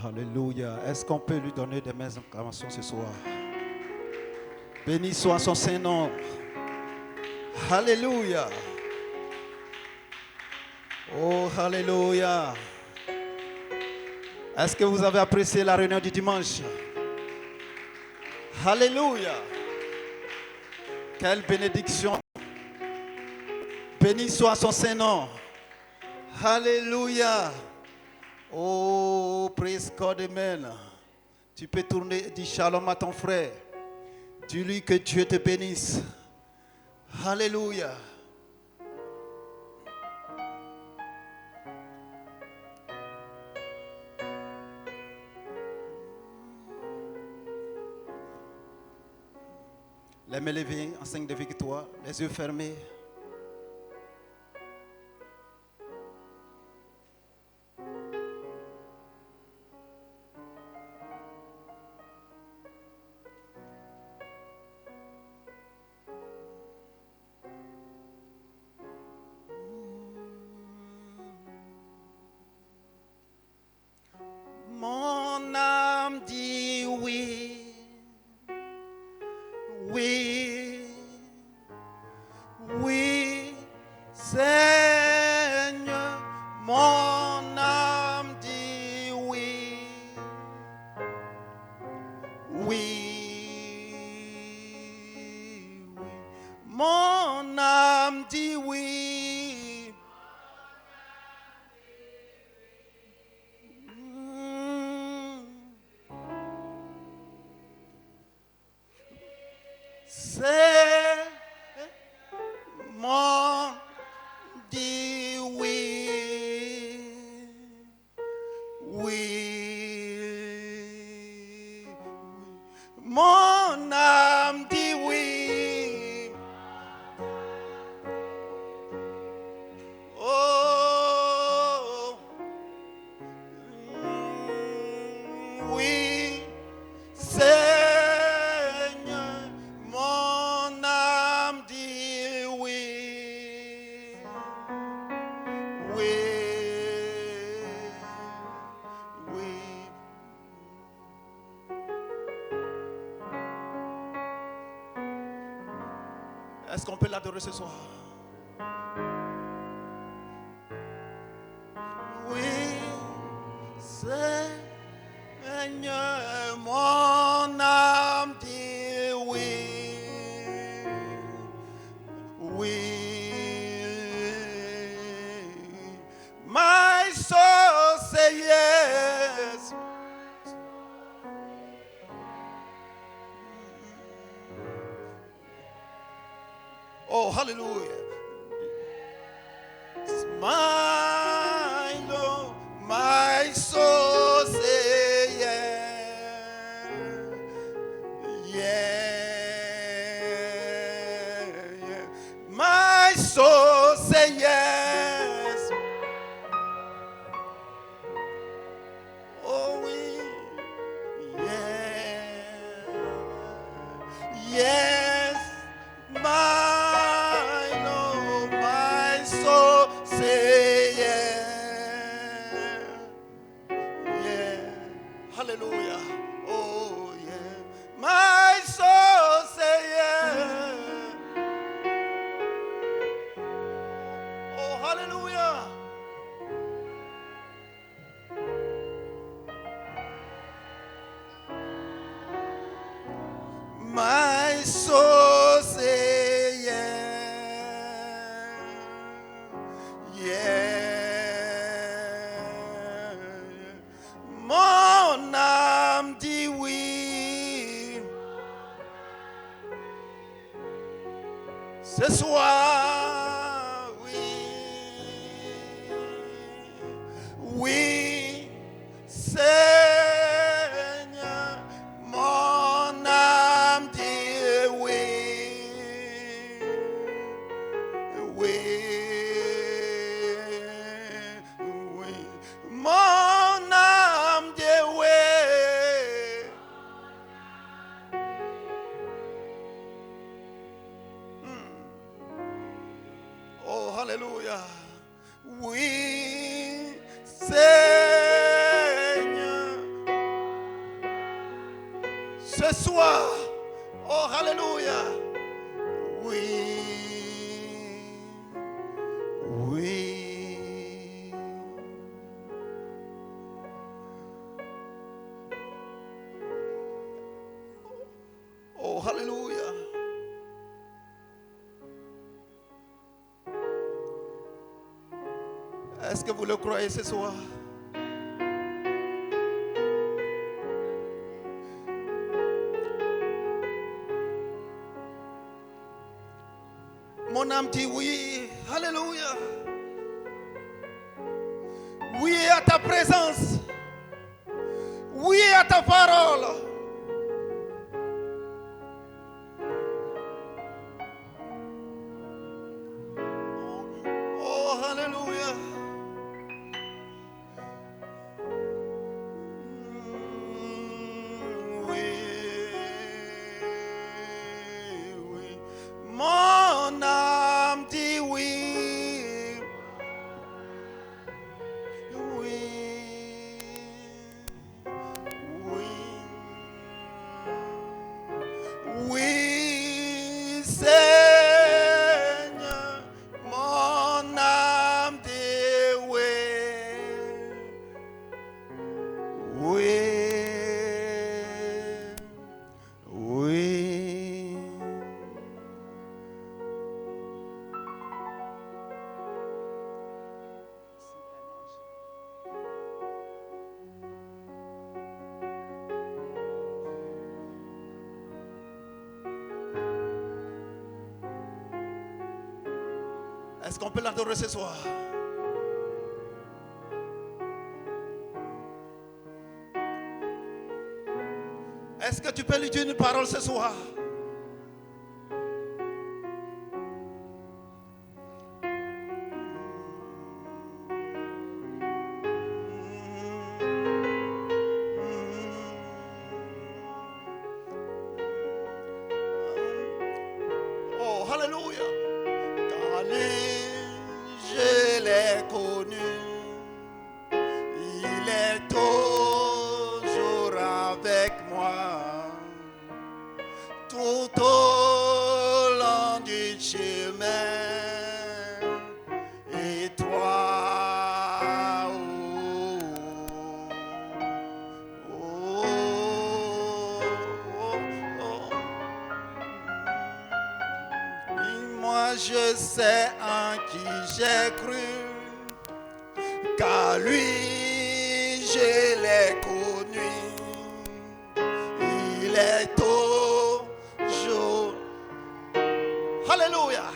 Alléluia. Est-ce qu'on peut lui donner des mains d'acclamation ce soir? Béni soit son Saint-Nom. Alléluia. Oh, Alléluia. Est-ce que vous avez apprécié la réunion du dimanche? Alléluia. Quelle bénédiction. Béni soit son Saint-Nom. Alléluia. Oh, praise God, amen. Tu peux tourner et dire shalom à ton frère. Dis-lui que Dieu te bénisse. Alléluia. Les mains levées en signe de victoire, les yeux fermés. Mon âme dit oui, oui, oui, Seigneur. Mon âme dit oui, oui, oui. Mon âme dit oui. C'est mon dit oui, oui, mon âme dit oui. Oh, oui, Seigneur, mon âme dit oui, oui, oui. Est-ce qu'on peut l'adorer ce soir? Oui, Seigneur, mon âme dit oui, oui. My soul say yes. Oh, hallelujah. My Lord, my soul say yes, yeah, yeah. My soul say yes. Oh, oui, yeah, yes. My Lord, my soul say yeah, yeah. Hallelujah. Oh yeah. My soul say yeah. Oh hallelujah. My soul say yeah, yeah. Mon âme dit oui. Ce soir, oui, oui, Seigneur, mon âme dit oui, oui, oui, mon âme dit oui. Ce soir, oh Alléluia, oui, oui. Oh Alléluia. Est-ce que vous le croyez ce soir? Mon âme dit oui, alléluia. Oui à ta présence. Oui à ta parole. Oh, alléluia. Oui, oui. Mon âme dit oui. Oui. Oui. Oui, Seigneur. Mon âme dit oui. Oui. Oui. Est-ce qu'on peut l'adorer ce soir? Est-ce que tu peux lui dire une parole ce soir? Oh, alléluia. Quand je l'ai connu, il est toujours avec moi. Tout au long du chemin. Et toi, oh, oh, oh, oh. Et moi je sais en qui j'ai cru, car lui je l'ai connu. Il est toujours, alléluia,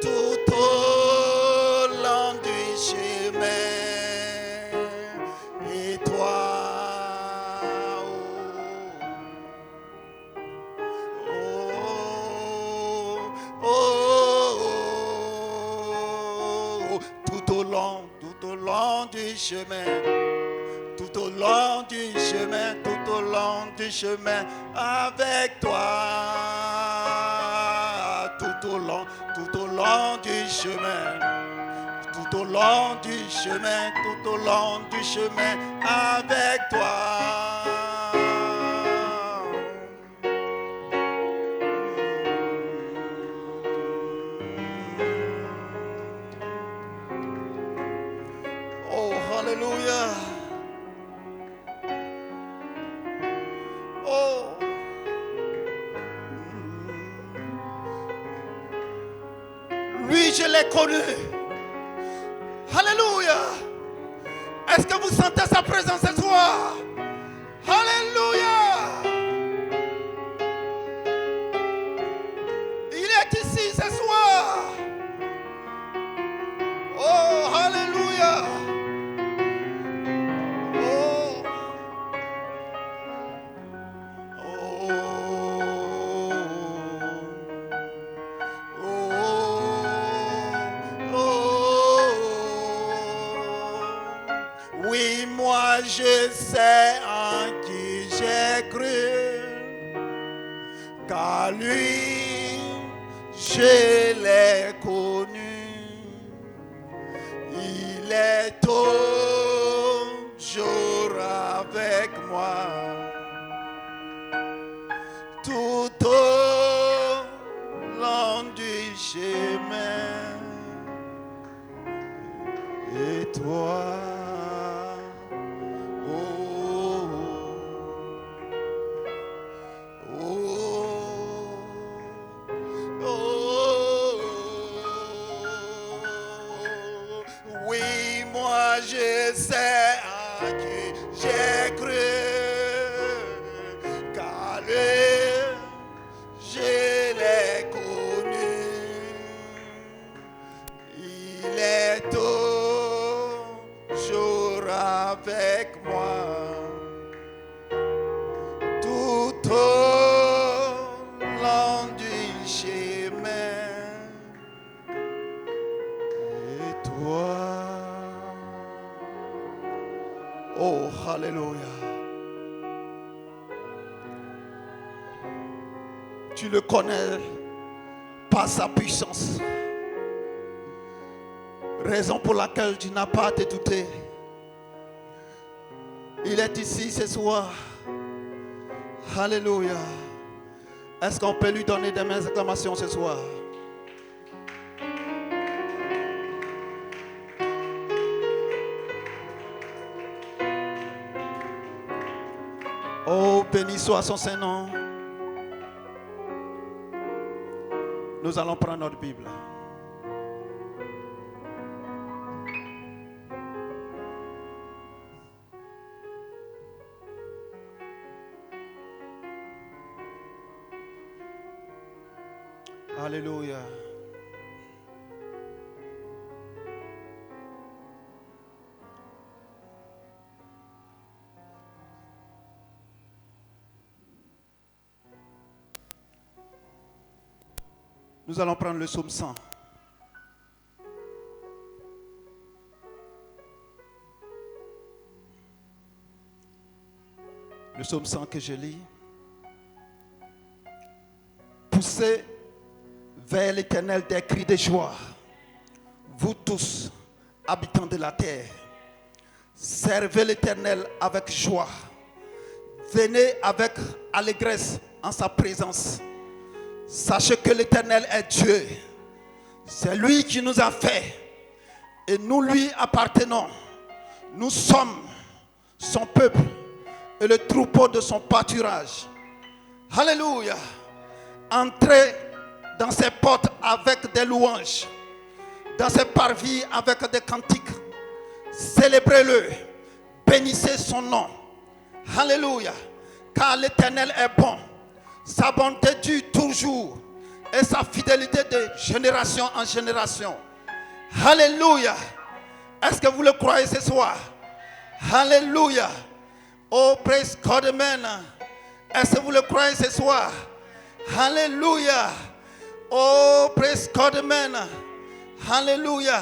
tout au long du chemin. Et toi, oh, oh, oh, tout au long du chemin. Tout au long du chemin, tout au long du chemin, avec toi. Tout au long du chemin, tout au long du chemin, tout au long du chemin, avec toi. Oh, alléluia. Oh. Lui, je l'ai connu. Alléluia. Est-ce que vous sentez sa présence ce soir? Alléluia. Il est ici ce soir. Oh, alléluia. Oh. Oh. Oui, moi je sais en qui j'ai cru, car lui je l'ai connu. Il est toujours avec moi. c'est à qui j'ai cru, car je l'ai connu. Il est toujours avec moi, tout au long du chemin. Et toi, oh, alléluia, tu le connais par sa puissance. Raison pour laquelle tu n'as pas à te douter. Il est ici ce soir. Alléluia. Est-ce qu'on peut lui donner des mains d'exclamation ce soir? Oh, béni soit son Saint-Nom. Nous allons prendre notre Bible. Alléluia. Nous allons prendre le psaume 100. Le psaume 100 que je lis. Poussez vers l'Éternel des cris de joie, vous tous, habitants de la terre. Servez l'Éternel avec joie. Venez avec allégresse en sa présence. Sachez que l'Éternel est Dieu. C'est lui qui nous a fait et nous lui appartenons. Nous sommes son peuple et le troupeau de son pâturage. Alléluia. Entrez dans ses portes avec des louanges, dans ses parvis avec des cantiques. Célébrez-le, bénissez son nom. Alléluia. Car l'Éternel est bon, sa bonté dure toujours et sa fidélité de génération en génération. Alléluia. Est-ce que vous le croyez ce soir? Alléluia. Oh, praise God, amen. Est-ce que vous le croyez ce soir? Alléluia. Oh, praise God, amen. Alléluia.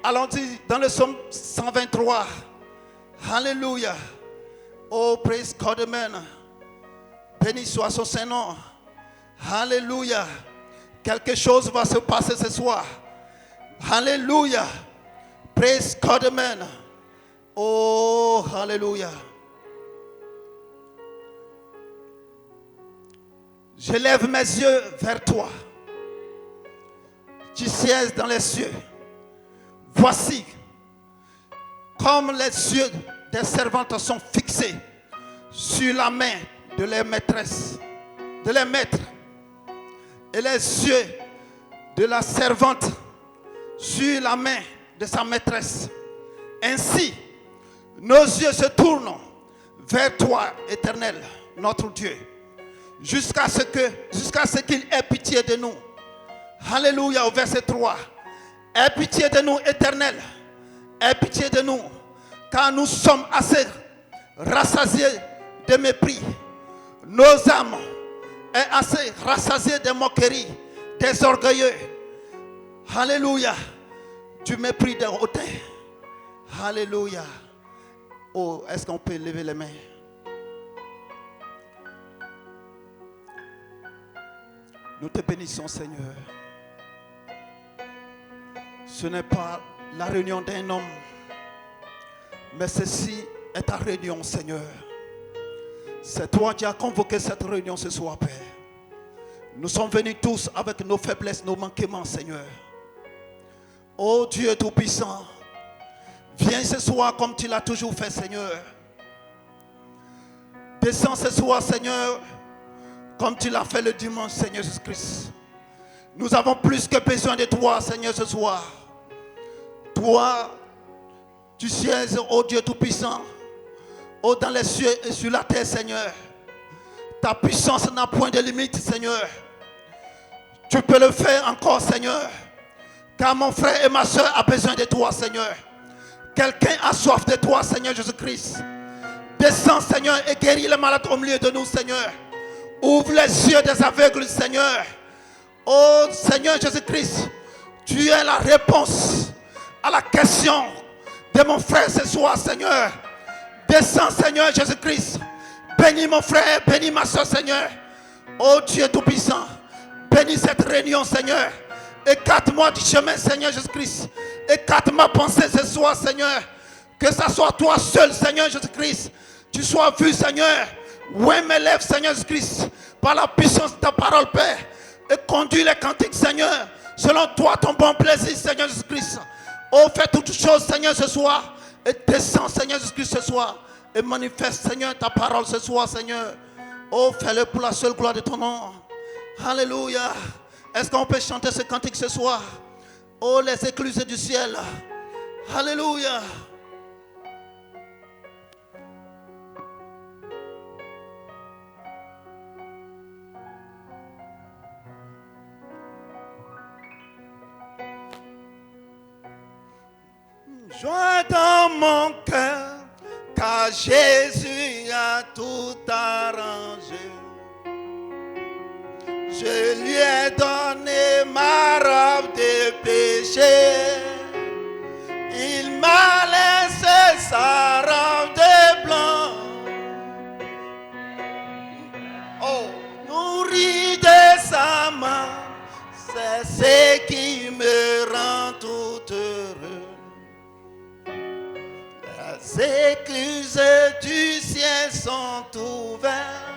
Allons-y dans le psaume 123. Alléluia. Oh, praise God, amen. Béni soit son Saint-Nom. Alléluia. Quelque chose va se passer ce soir. Alléluia. Praise God, amen. Oh, alléluia. Je lève mes yeux vers toi. Tu sièges dans les cieux. Voici, comme les yeux des servantes sont fixés sur la main de leurs maîtresses, de leurs maîtres, et les yeux de la servante sur la main de sa maîtresse. Ainsi, nos yeux se tournent vers toi, Éternel, notre Dieu, jusqu'à ce qu'il ait pitié de nous. Alléluia, au verset 3. Aie pitié de nous, Éternel. Aie pitié de nous, car nous sommes assez rassasiés de mépris. Nos âmes sont assez rassasiées de moqueries, des orgueilleux. Alléluia, du mépris des hautains. Alléluia. Oh, est-ce qu'on peut lever les mains? Nous te bénissons, Seigneur. Ce n'est pas la réunion d'un homme, mais ceci est ta réunion, Seigneur. C'est toi qui as convoqué cette réunion ce soir, Père. Nous sommes venus tous avec nos faiblesses, nos manquements, Seigneur. Oh Dieu Tout-Puissant, viens ce soir comme tu l'as toujours fait, Seigneur. Descends ce soir, Seigneur, comme tu l'as fait le dimanche, Seigneur Jésus-Christ. Nous avons plus que besoin de toi, Seigneur, ce soir. Toi Tu es, ô Dieu Tout-Puissant, ô dans les cieux et sur la terre, Seigneur. Ta puissance n'a point de limite, Seigneur. Tu peux le faire encore, Seigneur. Car mon frère et ma soeur ont besoin de toi, Seigneur. Quelqu'un a soif de toi, Seigneur Jésus-Christ. Descends, Seigneur, et guéris les malades au milieu de nous, Seigneur. Ouvre les yeux des aveugles, Seigneur. Oh, Seigneur Jésus-Christ, tu es la réponse à la question de mon frère ce soir, Seigneur. Descends, Seigneur Jésus-Christ. Bénis mon frère, bénis ma soeur, Seigneur. Oh Dieu Tout-Puissant, bénis cette réunion, Seigneur. Écarte-moi du chemin, Seigneur Jésus-Christ. Écarte ma pensée ce soir, Seigneur. Que ce soit toi seul, Seigneur Jésus-Christ. Tu sois vu, Seigneur. Ouais, mes lèvres, Seigneur Jésus-Christ. Par la puissance de ta parole, Père. Et conduis les cantiques, Seigneur. Selon toi, ton bon plaisir, Seigneur Jésus-Christ. Oh, fais toutes choses, Seigneur, ce soir. Et descends, Seigneur Jésus-Christ, ce soir. Et manifeste, Seigneur, ta parole ce soir, Seigneur. Oh, fais-le pour la seule gloire de ton nom. Alléluia. Est-ce qu'on peut chanter ce cantique ce soir? Oh, les écluses du ciel. Alléluia. Joie dans mon cœur, car Jésus a tout arrangé. Je lui ai donné ma robe de péché. Il m'a laissé sa robe de blanc. Oh, nourri de sa main, c'est ce qui me rend tout heureux. Les écluses du ciel sont ouvertes.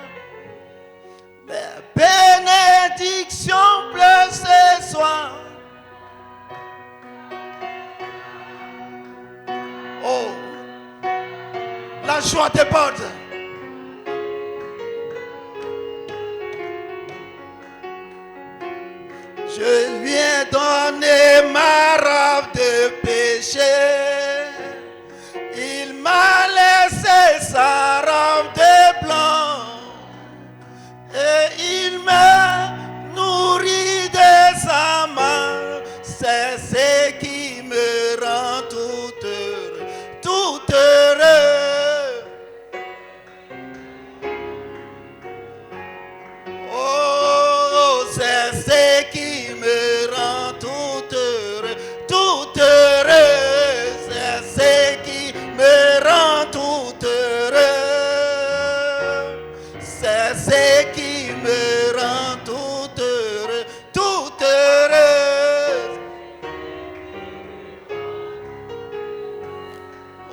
Les bénédictions pleuvent ce soir. Oh, la joie déborde. Je lui ai donné ma robe de péché. Il m'a laissé sa robe de blanc. Et il m'a nourri de sa main. C'est ce qui me rend tout heureux. Tout heureux. Oh, c'est ce qui me rend tout heureux. Tout heureux. C'est ce qui me rend tout heureux. C'est ce qui me rend tout heureux, tout heureux.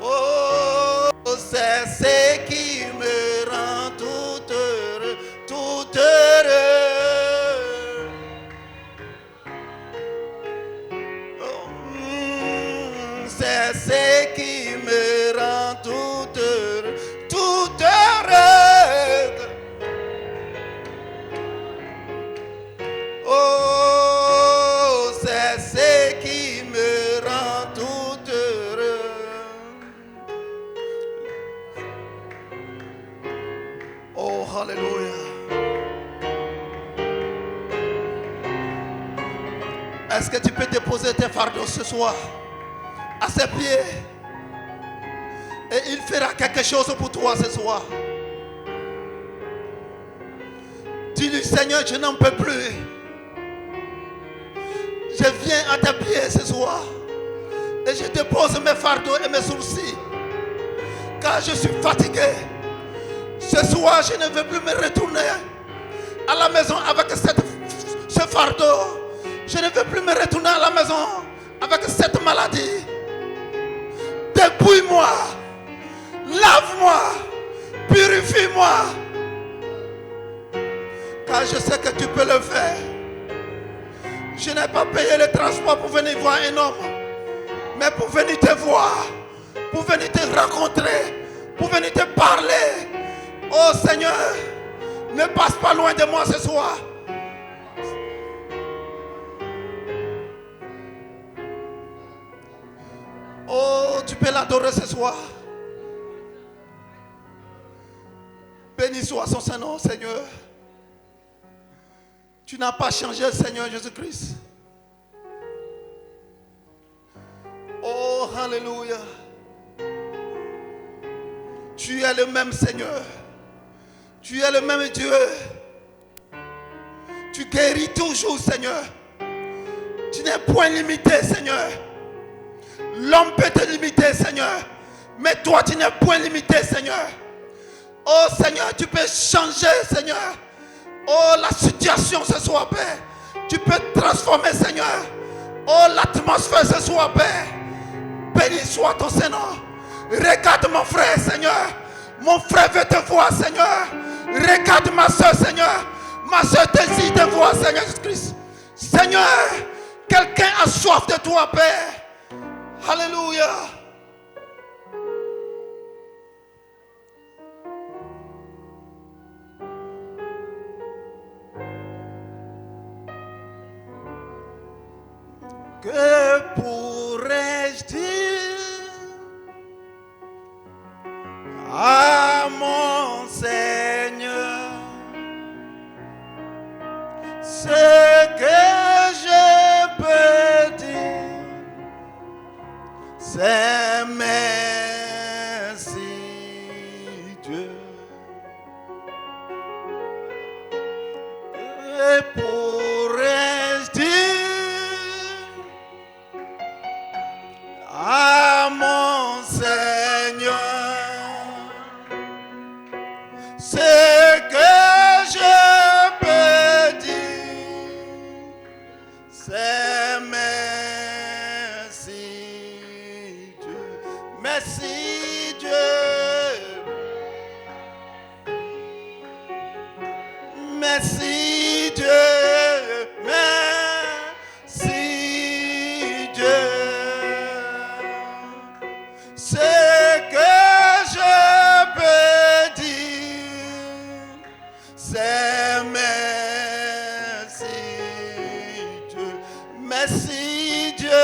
Oh, c'est ce qui me rend tout heureux, tout heureux. Oh, c'est ce qui me rend tout heureux, tout heureux. Oh, c'est ce qui me rend tout heureux. Oh, alléluia. Est-ce que tu peux déposer tes fardeaux ce soir à ses pieds? Et il fera quelque chose pour toi ce soir. Dis-lui, Seigneur, je n'en peux plus. Je viens à tes pieds ce soir et je dépose mes fardeaux et mes soucis car je suis fatigué. Ce soir, je ne veux plus me retourner à la maison avec ce fardeau. Je ne veux plus me retourner à la maison avec cette maladie. Dépouille-moi, lave-moi, purifie-moi, car je sais que tu peux le faire. Je n'ai pas payé le transport pour venir voir un homme, mais pour venir te voir, pour venir te rencontrer, pour venir te parler. Oh Seigneur, ne passe pas loin de moi ce soir. Oh, tu peux l'adorer ce soir. Béni soit son Saint-Nom, Seigneur. Tu n'as pas changé, Seigneur Jésus-Christ. Oh, alléluia. Tu es le même Seigneur. Tu es le même Dieu. Tu guéris toujours, Seigneur. Tu n'es point limité, Seigneur. L'homme peut te limiter, Seigneur. Mais toi, tu n'es point limité, Seigneur. Oh, Seigneur, tu peux changer, Seigneur. Oh, la situation ce soir, Père. Tu peux transformer, Seigneur. Oh, l'atmosphère ce soir, Père. Béni soit ton Seigneur. Regarde mon frère, Seigneur. Mon frère veut te voir, Seigneur. Regarde ma soeur, Seigneur. Ma soeur désire te voir, Seigneur Jésus-Christ. Seigneur, quelqu'un a soif de toi, Père. Alléluia. Que pourrais-je dire à mon Seigneur? Ce que je peux dire, c'est merci Dieu. Que pourrais-je dire à mon Seigneur? Ce que je peux dire, c'est merci Dieu. Merci Dieu. Merci Dieu. Merci Dieu. Ce que je peux dire, c'est merci Dieu. Merci Dieu.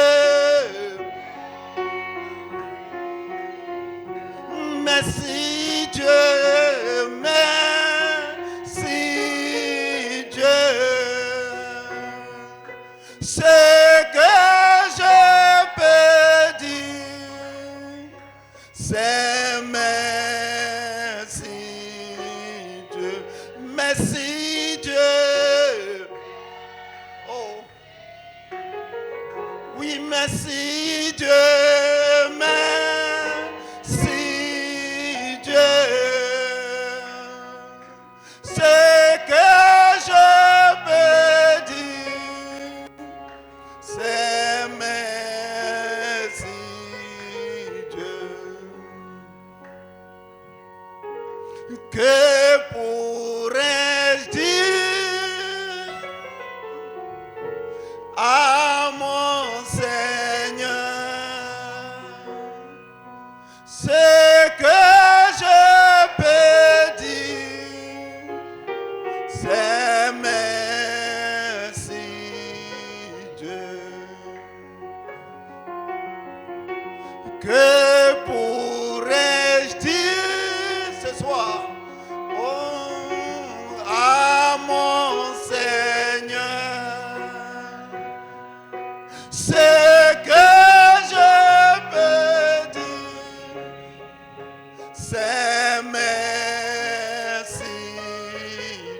Merci Dieu. Merci Dieu. Ce que je peux dire, c'est merci Dieu. Merci Dieu. Oh. Oui, merci Dieu. Merci Dieu. Ce que je peux dire, c'est merci Dieu. Que pourrais-je dire à mon Seigneur? Ce que je peux dire, c'est merci Dieu. Que pourrais-je dire ce soir, oh, à mon Seigneur? Ce que je peux dire, c'est merci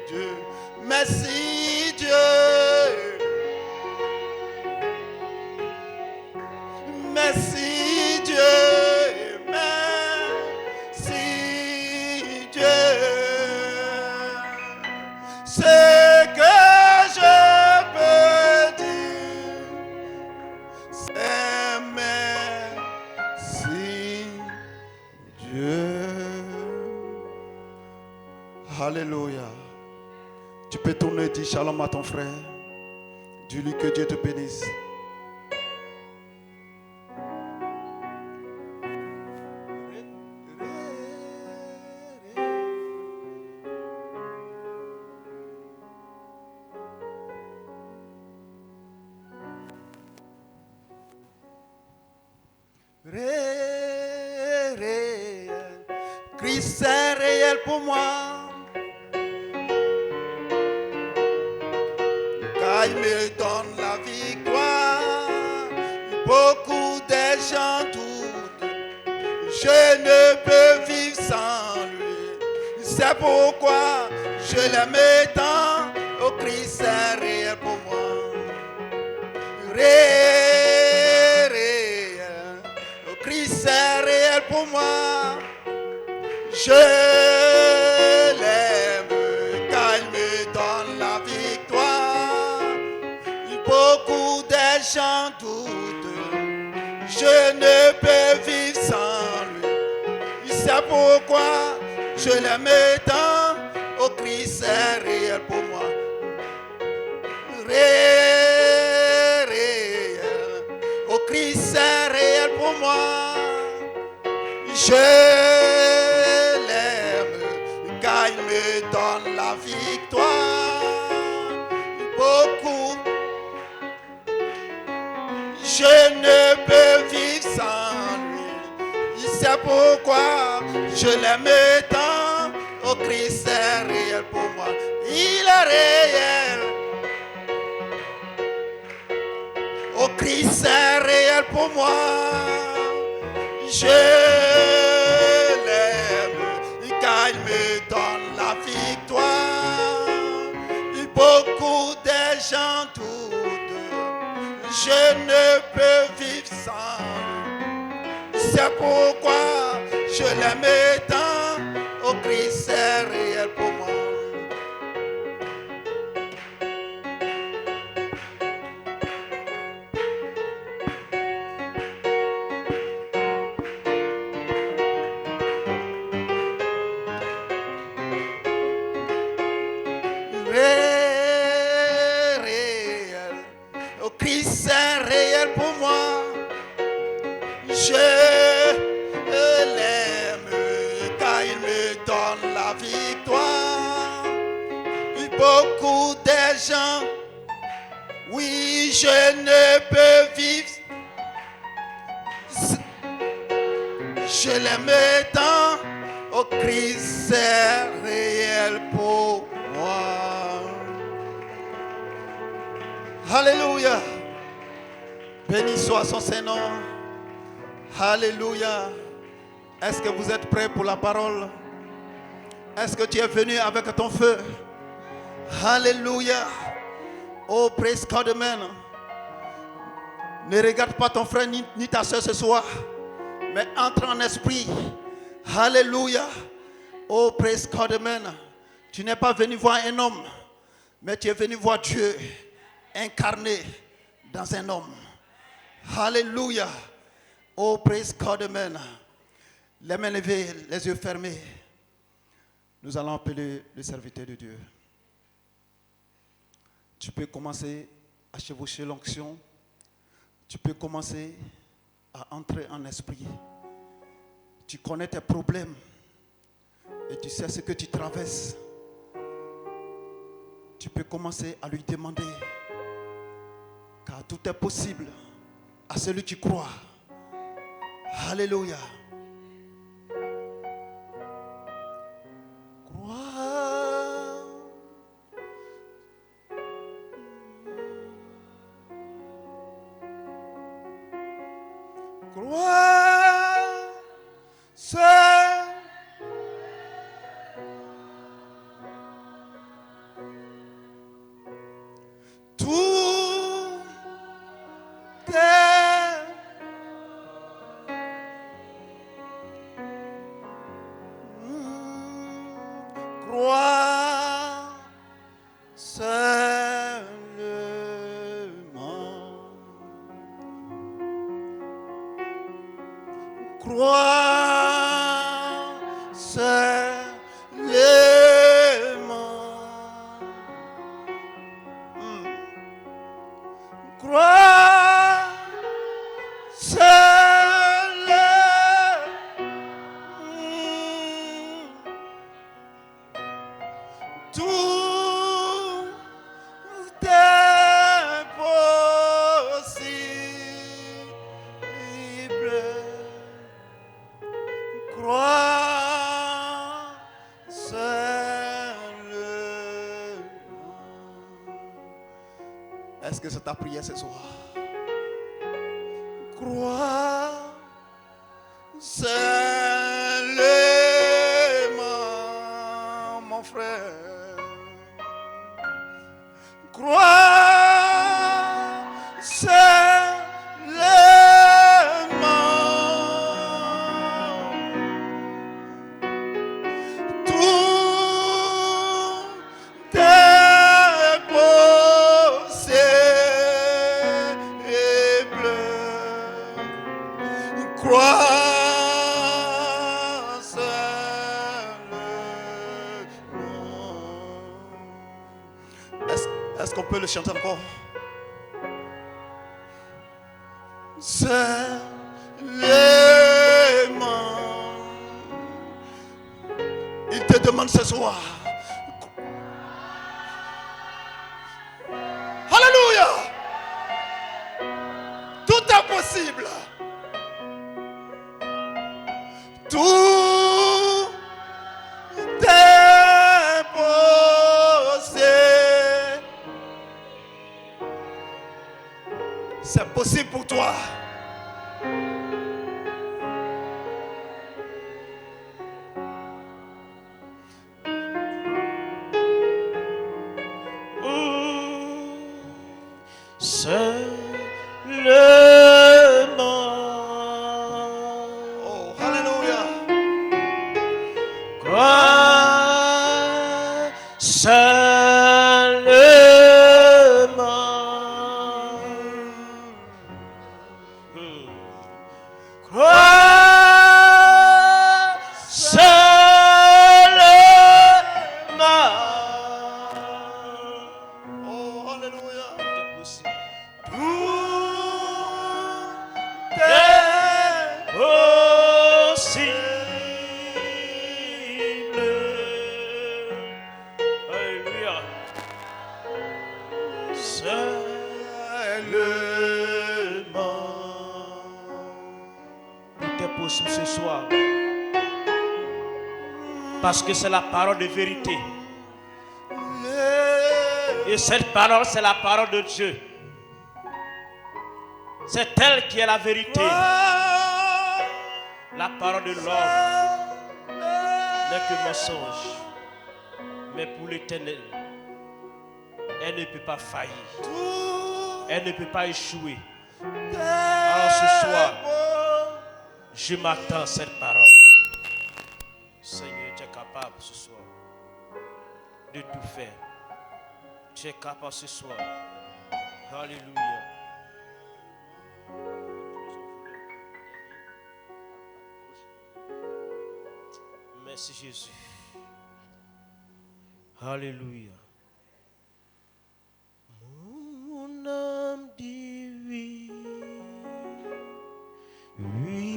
Dieu. Merci Dieu. Merci Dieu. Merci Dieu. Ce que je peux dire, c'est merci Dieu. Alléluia. Tu peux tourner et dire shalom à ton frère. Dis-lui que Dieu te bénisse. Ré, Christ est réel pour moi. Car il me donne la victoire. Beaucoup de gens doutent. Je ne peux vivre sans lui. C'est pourquoi je l'aime tant. Oh, Christ est réel pour moi. Réel. Oh, Christ est réel pour moi. Je l'aime car il me donne la victoire. Beaucoup de gens doutent. Je ne peux vivre sans lui. C'est pourquoi je l'aime tant. Oh, Christ est réel pour moi. Réel. Oh, Christ est réel pour moi. Je l'aime car il me donne la victoire. Beaucoup, je ne peux vivre sans lui. C'est pourquoi je l'aime tant. Oh, Christ est réel pour moi. Il est réel. Oh, Christ est réel pour moi. Je l'aime car il me donne la victoire. Beaucoup de gens doutent. Je ne peux vivre sans lui. C'est pourquoi je l'aime tant. Oh, Christ est réel pour moi. Réel. Oh, Christ est réel pour moi. Je l'aime car il me donne la victoire. Beaucoup de gens, oui, je ne peux vivre. Je l'aime tant. Oh, Christ est réel pour moi. Alléluia. Béni soit son Saint-Nom. Alléluia. Est-ce que vous êtes prêts pour la parole? Est-ce que tu es venu avec ton feu? Alléluia. Oh, praise God, amen. Ne regarde pas ton frère ni ta soeur ce soir, mais entre en esprit. Alléluia. Oh, praise God, amen. Tu n'es pas venu voir un homme, mais tu es venu voir Dieu incarné dans un homme. Alléluia. Oh, praise God, amen. Les mains levées, les yeux fermés. Nous allons appeler le serviteur de Dieu. Tu peux commencer à chevaucher l'onction. Tu peux commencer à entrer en esprit. Tu connais tes problèmes et tu sais ce que tu traverses. Tu peux commencer à lui demander, car tout est possible à celui qui croit. Alléluia. Est-ce que c'est ta prière ce soir? Crois seulement, mon frère. Crois seulement. Tout est possible. Crois seulement. Est-ce qu'on peut le chanter encore? Seulement. Il te demande ce soir. Alléluia. Tout est possible. Tout est possible. C'est possible pour toi. Oh, alléluia. Crois seulement. Crois seulement. Oh, alléluia. Alléluia. Tout est possible ce soir. Parce que c'est la parole de vérité. Et cette parole, c'est la parole de Dieu. C'est elle qui est la vérité. La parole de l'homme n'est que mensonge. Mais pour l'Éternel, elle ne peut pas faillir. Elle ne peut pas échouer. Alors ce soir, je m'attends à cette parole. Seigneur, tu es capable ce soir de tout faire. Tu es capable ce soir. Alléluia. Merci Jésus. Alléluia. Mon âme dit oui. Oui.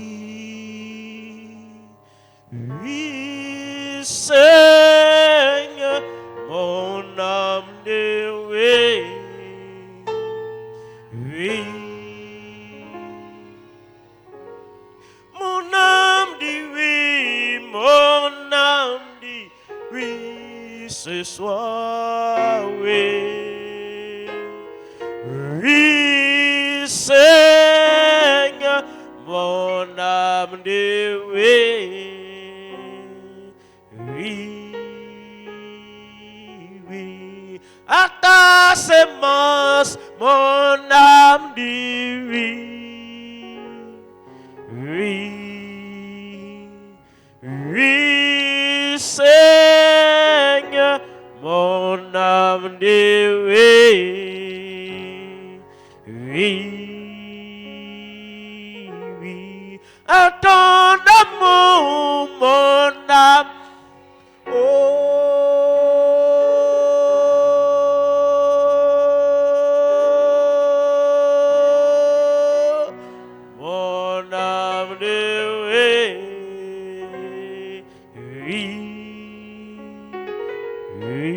Oui, Seigneur. Mon âme dit oui. Oui. Mon âme dit oui. Mon âme dit oui. Ce soir, oui. Oui, Seigneur. Mon âme dit oui. Oui. Oui. À ta sémence, mon âme dit oui. Oui. Oui, Seigneur, mon âme dit oui. Oui. Oui. À ton amour, mon âme. Oh, mon âme dit oui. Oui. Oui.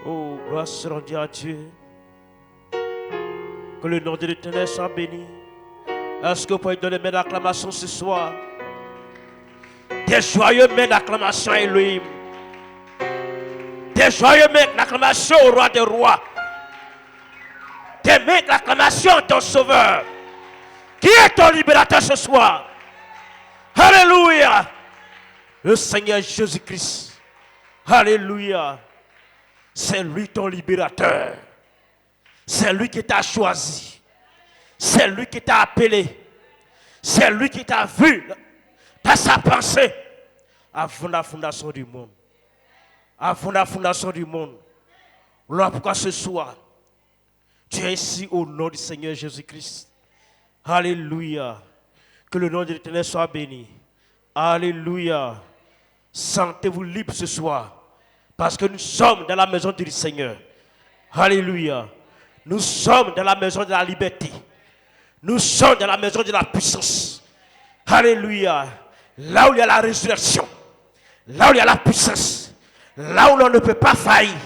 Oh, gloire soit rendue à Dieu. Que le nom de l'Éternel soit béni. Est-ce que vous pouvez donner main d'acclamation ce soir? Des joyeux mains d'acclamation à Elohim. Des Des joyeux mains l'acclamation au roi des rois. Des mains l'acclamation à ton sauveur. Qui est ton libérateur ce soir? Alléluia. Le Seigneur Jésus-Christ. Alléluia. C'est lui ton libérateur. C'est lui qui t'a choisi. C'est lui qui t'a appelé. C'est lui qui t'a vu dans sa pensée avant la fondation du monde. Avant la fondation du monde. Voilà pourquoi ce soir, tu es ici au nom du Seigneur Jésus-Christ. Alléluia. Que le nom de l'Éternel soit béni. Alléluia. Sentez-vous libre ce soir. Parce que nous sommes dans la maison du Seigneur. Alléluia. Nous sommes dans la maison de la liberté. Nous sommes dans la maison de la puissance. Alléluia. Là où il y a la résurrection. Là où il y a la puissance. Là où l'on ne peut pas faillir.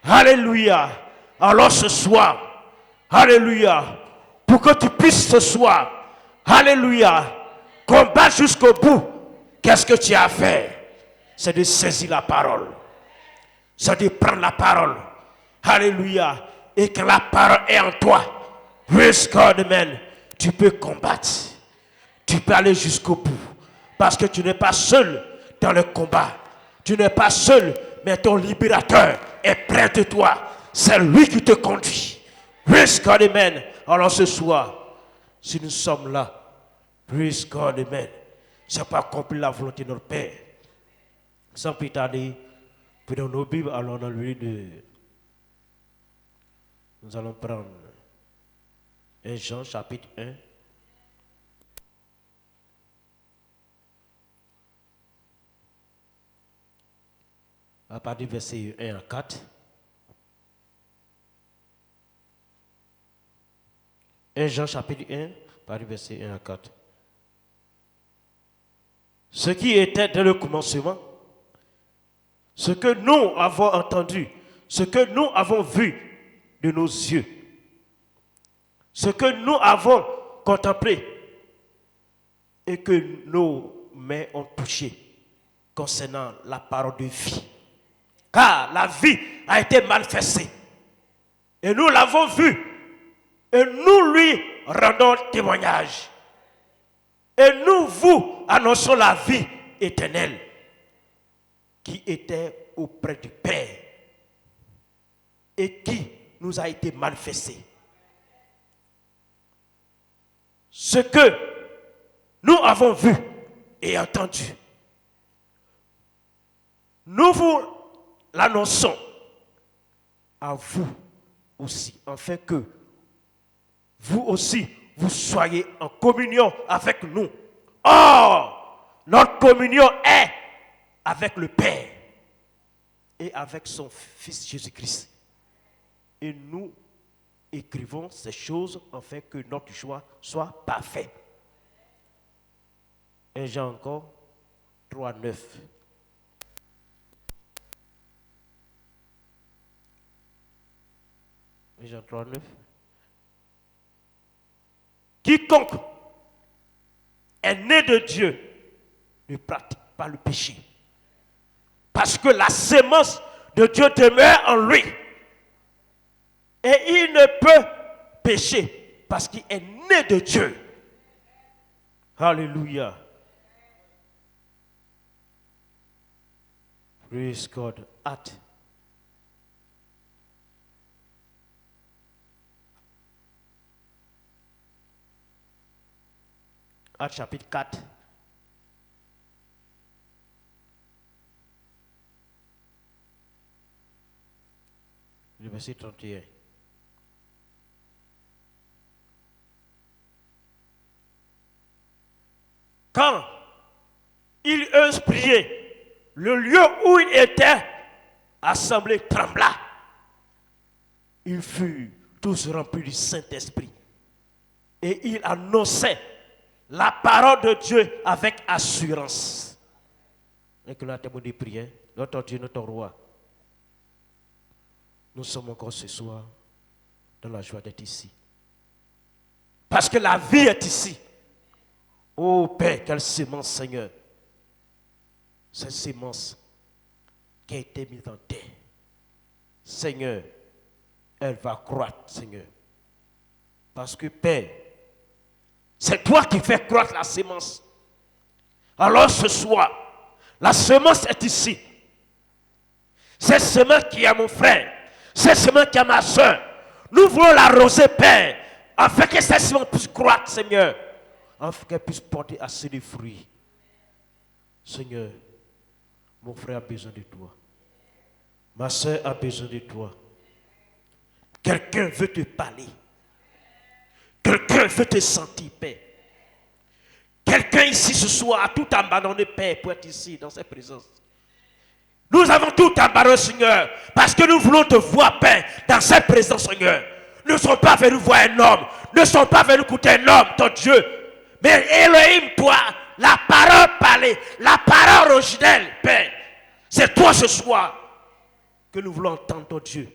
Alléluia. Alors ce soir. Alléluia. Pour que tu puisses ce soir. Alléluia. Combattre jusqu'au bout. Qu'est-ce que tu as à faire? C'est de saisir la parole. C'est de prendre la parole. Alléluia. Et que la parole est en toi. Praise God, amen. Tu peux combattre. Tu peux aller jusqu'au bout. Parce que tu n'es pas seul dans le combat. Tu n'es pas seul, mais ton libérateur est près de toi. C'est lui qui te conduit. Praise God, amen. Alors ce soir, si nous sommes là, praise God, amen. C'est pas accomplir la volonté de notre Père. Sans plus tarder, prenons nos Bibles, allons dans le livre de... Nous allons prendre 1 Jean chapitre 1. À partir du verset 1 à 4. 1 Jean chapitre 1, à partir du verset 1 à 4. Ce qui était dès le commencement, ce que nous avons entendu, ce que nous avons vu de nos yeux, ce que nous avons contemplé et que nos mains ont touché concernant la parole de vie. Car la vie a été manifestée et nous l'avons vue et nous lui rendons témoignage. Et nous vous annonçons la vie éternelle qui était auprès du Père et qui nous a été manifestée. Ce que nous avons vu et entendu, nous vous l'annonçons à vous aussi, afin que vous aussi, vous soyez en communion avec nous. Or, notre communion est avec le Père et avec son Fils Jésus-Christ. Et nous écrivons ces choses afin que notre joie soit parfaite. 1 Jean encore 3, 9. Jean 3, 9. Quiconque est né de Dieu ne pratique pas le péché. Parce que la sémence de Dieu demeure en lui. Et il ne peut pécher parce qu'il est né de Dieu. Alléluia. Praise God. Acte. Acte chapitre 4. Le verset 31. Quand il eut prié, le lieu où il était assemblé trembla. Ils furent tous remplis du Saint-Esprit. Et ils annonçaient la parole de Dieu avec assurance. Et que nous témoin de prière, notre Dieu, notre roi. Nous sommes encore ce soir dans la joie d'être ici. Parce que la vie est ici. Oh Père, quelle sémence, Seigneur. Cette sémence qui a été mise en terre. Seigneur, elle va croître, Seigneur. Parce que, Père, c'est toi qui fais croître la semence. Alors ce soir, la semence est ici. Cette semence qui est à mon frère, cette semence qui est à ma soeur, nous voulons l'arroser, Père, afin que cette semence puisse croître, Seigneur, afin qu'elle puisse porter assez de fruits. Seigneur, mon frère a besoin de toi. Ma soeur a besoin de toi. Quelqu'un veut te parler. Quelqu'un veut te sentir, Père. Quelqu'un ici ce soir a tout abandonné, Père, pour être ici, dans cette présence. Nous avons tout abandonné, Seigneur, parce que nous voulons te voir, Père, dans cette présence, Seigneur. Nous ne sommes pas venus voir un homme. Nous ne sommes pas venus écouter un homme, ton Dieu. Mais Elohim, toi, la parole parlée, la parole originelle, Père. C'est toi ce soir que nous voulons entendre, ton Dieu.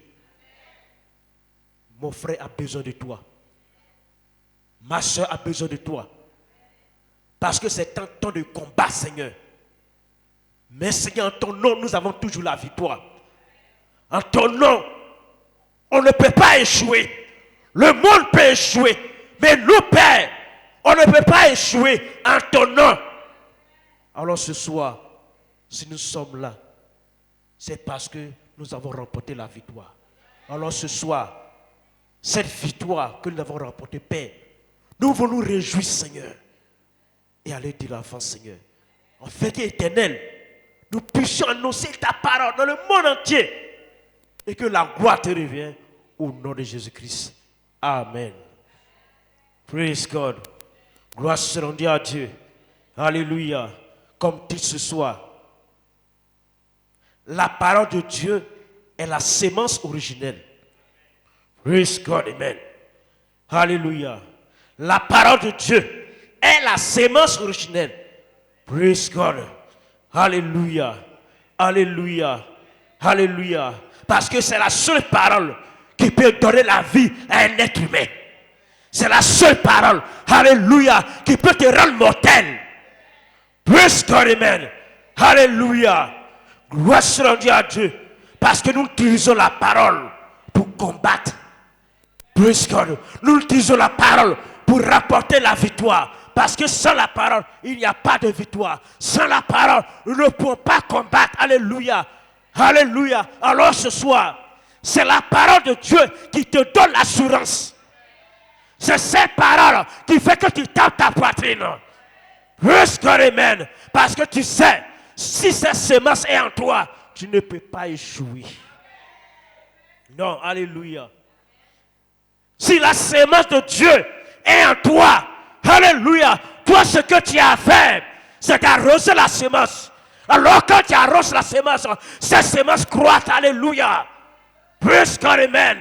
Mon frère a besoin de toi. Ma soeur a besoin de toi. Parce que c'est un temps de combat, Seigneur. Mais Seigneur, en ton nom, nous avons toujours la victoire. En ton nom, on ne peut pas échouer. Le monde peut échouer. Mais nous, Père, on ne peut pas échouer en ton nom. Alors ce soir, si nous sommes là, c'est parce que nous avons remporté la victoire. Alors ce soir, cette victoire que nous avons remportée, Père, nous voulons nous réjouir, Seigneur. Et aller de l'avant, Seigneur. En fait, éternel, nous puissions annoncer ta parole dans le monde entier. Et que la gloire te revienne au nom de Jésus-Christ. Amen. Praise God. Gloire soit rendue à Dieu. Alléluia. Comme dit ce soir, la parole de Dieu est la sémence originelle. Praise God. Amen. Alléluia. La parole de Dieu est la sémence originelle. Praise God. Alléluia. Alléluia. Alléluia. Parce que c'est la seule parole qui peut donner la vie à un être humain. C'est la seule parole, alléluia, qui peut te rendre mortel. Praise God, amen. Alléluia. Gloire soit rendue à Dieu. Parce que nous utilisons la parole pour combattre. Praise God. Nous utilisons la parole pour rapporter la victoire. Parce que sans la parole, il n'y a pas de victoire. Sans la parole, nous ne pouvons pas combattre. Alléluia. Alléluia. Alors ce soir, c'est la parole de Dieu qui te donne l'assurance. C'est cette parole qui fait que tu tapes ta poitrine. Praise God, amen. Parce que tu sais, si cette semence est en toi, tu ne peux pas échouer. Non, alléluia. Si la semence de Dieu est en toi, alléluia, toi ce que tu as à faire, c'est d'arroser la semence. Alors quand tu arroses la semence, cette semence croît, alléluia. Praise God, amen.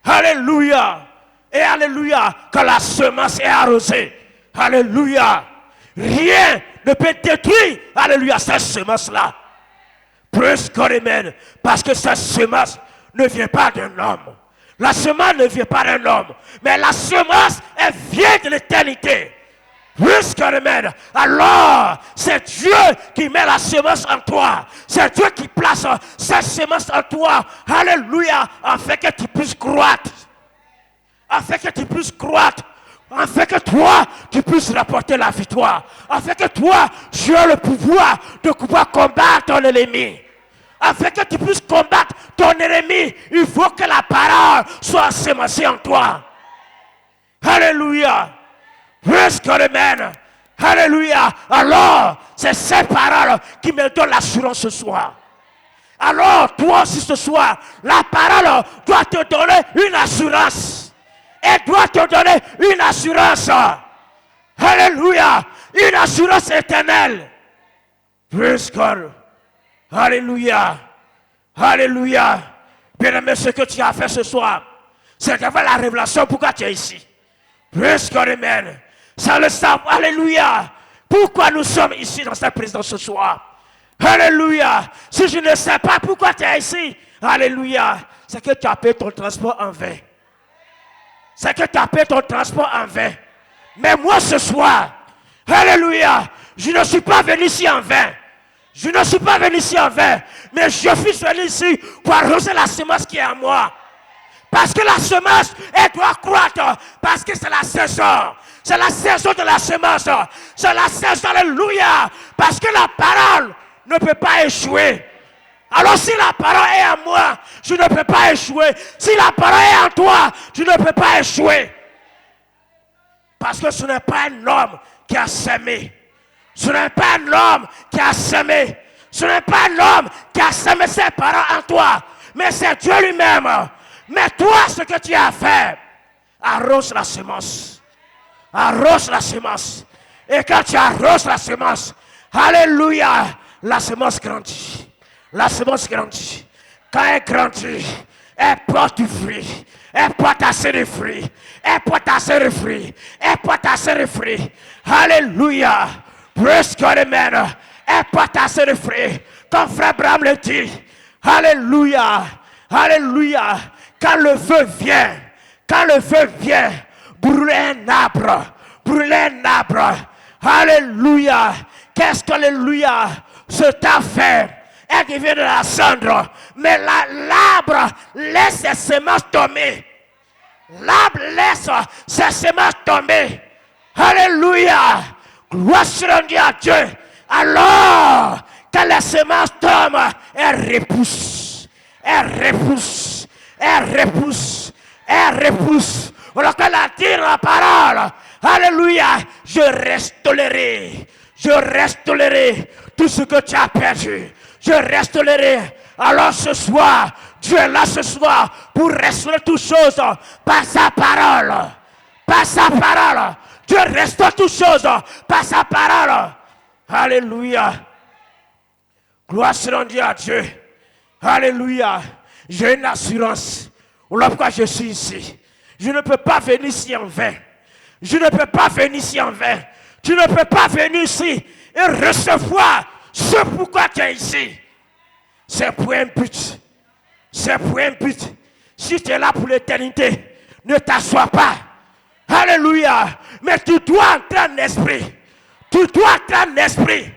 Alléluia. Et alléluia, quand la semence est arrosée, alléluia, rien ne peut détruire, alléluia, cette semence-là. Praise God, amen. Parce que cette semence ne vient pas d'un homme. La semence ne vient pas d'un homme, mais la semence, elle vient de l'éternité. Praise God, amen. Alors, c'est Dieu qui met la semence en toi. C'est Dieu qui place cette semence en toi. Alléluia, afin que tu puisses croître. Afin que tu puisses croître, afin que toi, tu puisses rapporter la victoire, afin que toi, tu aies le pouvoir de pouvoir combattre ton ennemi. Afin que tu puisses combattre ton ennemi, il faut que la parole soit sémencée en toi. Alléluia. Praise God, amen. Alléluia. Alors, c'est cette parole qui me donne l'assurance ce soir. Alors, toi aussi ce soir, la parole doit te donner une assurance. Elle doit te donner une assurance. Alléluia. Une assurance éternelle. Praise God. Alléluia. Alléluia. Bien-aimé, ce que tu as fait ce soir, c'est d'avoir la révélation pourquoi tu es ici. Praise God, amen. Ça le savoir. Alléluia. Pourquoi nous sommes ici dans cette présence ce soir. Alléluia. Si je ne sais pas pourquoi tu es ici, alléluia, c'est que tu as payé ton transport en vain. C'est que tu as payé ton transport en vain. Mais moi ce soir, alléluia, je ne suis pas venu ici en vain. Je ne suis pas venu ici en vain, mais je suis venu ici pour arroser la semence qui est en moi. Parce que la semence, elle doit croître. Parce que c'est la saison. C'est la saison de la semence. C'est la saison, alléluia. Parce que la parole ne peut pas échouer. Alors si la parole est en moi, je ne peux pas échouer. Si la parole est en toi, je ne peux pas échouer. Parce que ce n'est pas un homme qui a semé. Ce n'est pas un homme qui a semé. Ce n'est pas un homme qui a semé ses paroles en toi. Mais c'est Dieu lui-même. Mais toi, ce que tu as fait, arrose la semence. Arrose la semence. Et quand tu arroses la semence, alléluia, la semence grandit. La semence grandit. Quand elle grandit, elle porte du fruit. Elle porte assez de fruits. Elle porte assez de fruits. Elle porte assez de fruits. Alléluia. Praise God, amen. Elle porte assez de fruits. Comme frère Abraham le dit. Alléluia. Alléluia. Quand le feu vient, brûler un arbre. Brûler un arbre. Alléluia. Qu'est-ce qu'alléluia ce t'a fait? Elle devient de la cendre. Mais l'arbre laisse ses semences tomber. L'arbre laisse ses semences tomber. Alléluia. Gloire soit rendue à Dieu. Alors, quand les semences tombent, elles repoussent. Elles repoussent. Elles repoussent. Elles repoussent. Alors qu'elle a dit la parole. Alléluia. Je restaurerai. Je restaurerai tout ce que tu as perdu. Je restaurerai. Alors ce soir, Dieu est là ce soir pour restaurer toutes choses par sa parole. Par sa parole. Dieu restaure toutes choses par sa parole. Alléluia. Gloire soit rendue à Dieu. Alléluia. J'ai une assurance. Voilà pourquoi je suis ici. Je ne peux pas venir ici en vain. Je ne peux pas venir ici en vain. Tu ne peux pas venir ici et recevoir ce pourquoi tu es ici. C'est pour un but. C'est pour un but. Si tu es là pour l'éternité, ne t'assois pas. Alléluia. Mais tu dois entrer en esprit. Tu dois entrer en esprit.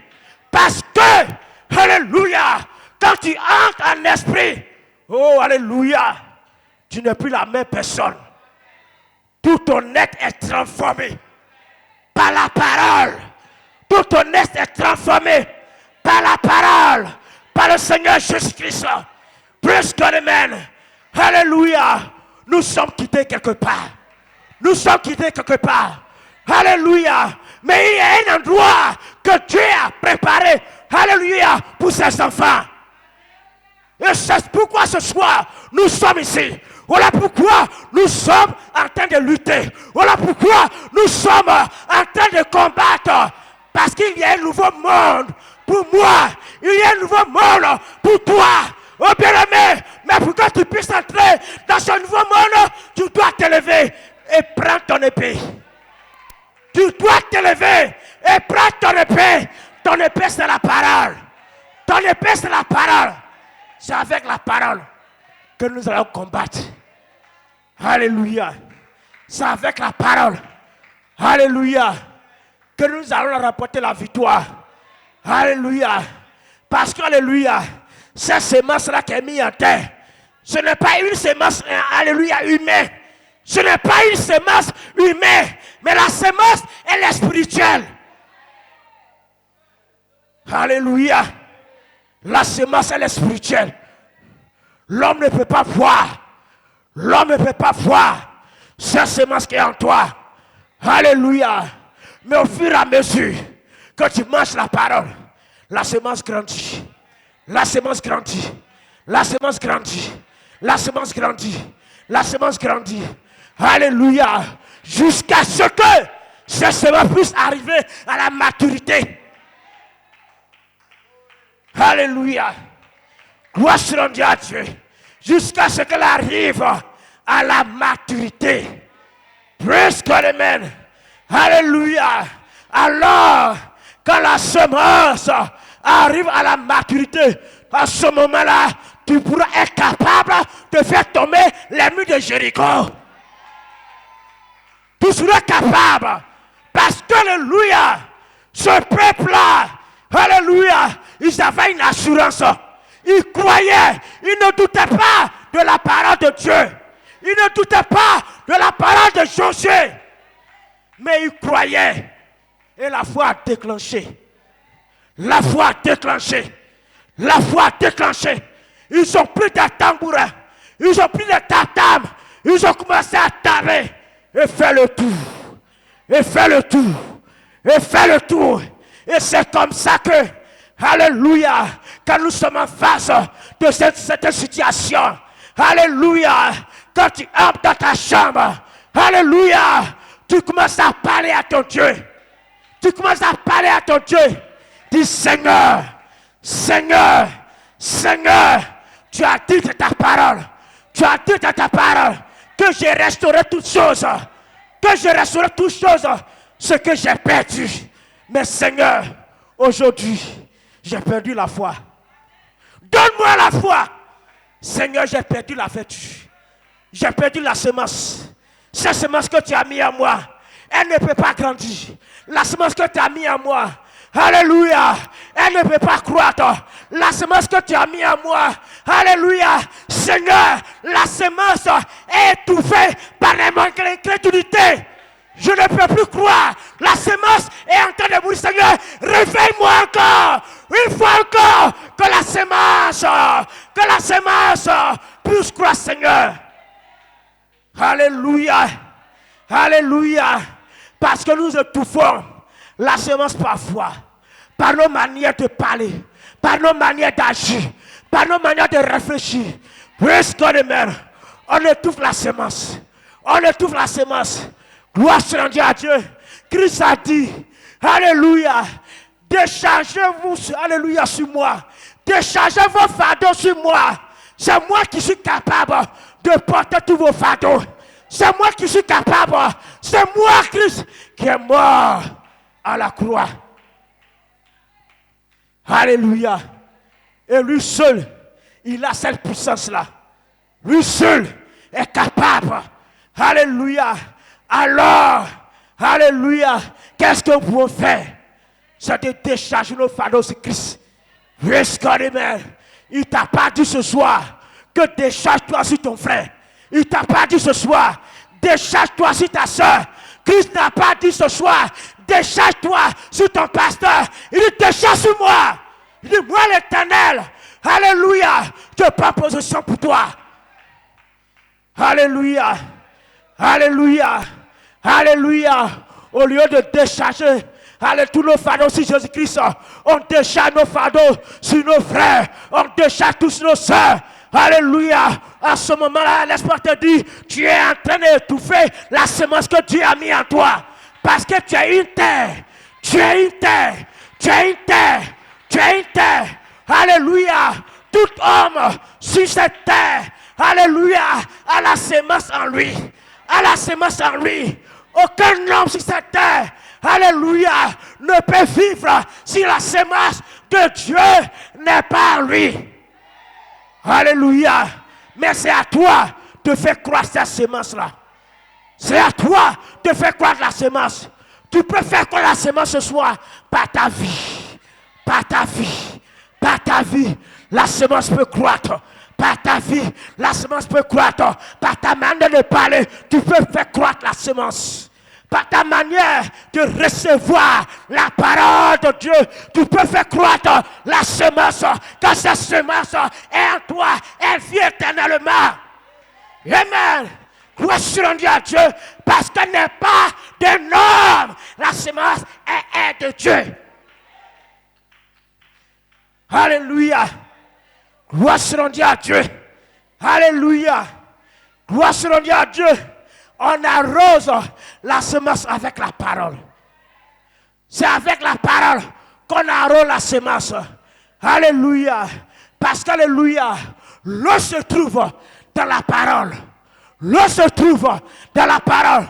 Parce que, alléluia, quand tu entres en esprit, oh, alléluia, tu n'es plus la même personne. Tout ton être est transformé par la parole. Tout ton être est transformé par la parole. Par le Seigneur Jésus-Christ. Praise God, amen. Alléluia. Nous sommes quittés quelque part. Nous sommes quittés quelque part. Alléluia. Mais il y a un endroit que Dieu a préparé. Alléluia. Pour ses enfants. Et c'est pourquoi ce soir, nous sommes ici. Voilà pourquoi nous sommes en train de lutter. Voilà pourquoi nous sommes en train de combattre. Parce qu'il y a un nouveau monde pour moi. Il y a un nouveau monde pour toi. Oh bien-aimé, mais pour que tu puisses entrer dans ce nouveau monde, tu dois te lever et prendre ton épée. Tu dois te lever et prendre ton épée. Ton épée, c'est la parole. Ton épée, c'est la parole. C'est avec la parole que nous allons combattre. Alléluia. C'est avec la parole. Alléluia. Que nous allons remporter la victoire. Alléluia. Parce que, alléluia, cette semence-là qui est mise en terre, ce n'est pas une semence, alléluia, humaine. Ce n'est pas une semence humaine, mais la semence, elle est spirituelle. Alléluia. La semence, elle est spirituelle. L'homme ne peut pas voir. L'homme ne peut pas voir cette semence qui est en toi. Alléluia. Mais au fur et à mesure que tu manges la parole, la semence grandit. La semence grandit. La semence grandit. La semence grandit. La semence grandit. Alléluia. Jusqu'à ce que cette semence puisse arriver à la maturité. Alléluia. Gloire soit rendue à Dieu. Jusqu'à ce qu'elle arrive à la maturité. Praise God, amen. Alléluia. Alors, quand la semence arrive à la maturité, à ce moment-là, tu pourras être capable de faire tomber les murs de Jéricho. Tu seras capable. Parce que, alléluia, ce peuple-là, alléluia, ils avaient une assurance. Ils croyaient, ils ne doutaient pas de la parole de Dieu. Ils ne doutaient pas de la parole de Josué. Mais ils croyaient. Et la foi a déclenché. La foi a déclenché. La foi a déclenché. Ils ont pris des tambourins. Ils ont pris des tatames. Ils ont commencé à taper. Et faire le tour. Et faire le tour. Et faire le tour. Et c'est comme ça que, alléluia, quand nous sommes en face de cette situation, alléluia, quand tu entres dans ta chambre, alléluia, tu commences à parler à ton Dieu. Tu commences à parler à ton Dieu. Dis Seigneur, Seigneur, Seigneur, tu as dit de ta parole. Tu as dit de ta parole que je restaurerai toutes choses. Que je restaurerai toutes choses. Ce que j'ai perdu. Mais Seigneur, aujourd'hui, j'ai perdu la foi. Donne-moi la foi. Seigneur, j'ai perdu la vertu. J'ai perdu la semence. Cette semence que tu as mis en moi, elle ne peut pas grandir. La semence que tu as mis en moi, alléluia, elle ne peut pas croître. La semence que tu as mis en moi, alléluia, Seigneur, la semence est étouffée par l'incrédulité. Je ne peux plus croire. La semence est en train de mourir. Seigneur, réveille-moi encore. Une fois encore. Que la semence puisse croire, Seigneur. Alléluia. Alléluia. Parce que nous étouffons la semence parfois. Par nos manières de parler. Par nos manières d'agir. Par nos manières de réfléchir. Puisque on étouffe la semence. On étouffe la semence. Gloire soit à Dieu. Christ a dit, alléluia, déchargez-vous, alléluia, sur moi. Déchargez vos fardeaux sur moi. C'est moi qui suis capable de porter tous vos fardeaux. C'est moi qui suis capable. C'est moi, Christ, qui est mort à la croix. Alléluia. Et lui seul, il a cette puissance-là. Lui seul est capable. Alléluia. Alors, alléluia, qu'est-ce que nous pouvons faire? C'est de décharger nos fardeaux sur Christ. Il t'a pas dit ce soir que décharge-toi sur ton frère. Il t'a pas dit ce soir, décharge-toi sur ta soeur. Christ n'a pas dit ce soir, décharge-toi sur ton pasteur. Il dit, décharge sur moi. Il dit, moi l'Éternel, alléluia, je prends possession pour toi. Alléluia, alléluia. Alléluia. Au lieu de décharger tous nos fardeaux sur Jésus-Christ, on décharge nos fardeaux sur nos frères. On décharge tous nos soeurs. Alléluia. À ce moment-là, l'espoir te dit, tu es en train d'étouffer la semence que Dieu a mis en toi. Parce que tu as une terre. Tu as une terre. Tu as une terre. Tu as une terre. Alléluia. Tout homme sur cette terre, alléluia, a la semence en lui. A la semence en lui. Aucun homme sur cette terre, alléluia, ne peut vivre si la semence de Dieu n'est pas en lui. Alléluia. Mais c'est à toi de faire croître cette semence-là. C'est à toi de faire croître la semence. Tu peux faire croître la semence ce soir par ta vie. Par ta vie. Par ta vie. La semence peut croître. Par ta vie, la semence peut croître. Par ta manière de parler, tu peux faire croître la semence. Par ta manière de recevoir la parole de Dieu, tu peux faire croître la semence. Quand cette semence est en toi, elle vit éternellement. Amen. Gloire soit à Dieu, parce qu'elle n'est pas d'un homme. La semence est de Dieu. Alléluia. Gloire soit à Dieu. Alléluia. Gloire soit à Dieu. On arrose la semence avec la parole. C'est avec la parole qu'on arrose la semence. Alléluia. Parce qu'alléluia, l'eau se trouve dans la parole. L'eau se trouve dans la parole.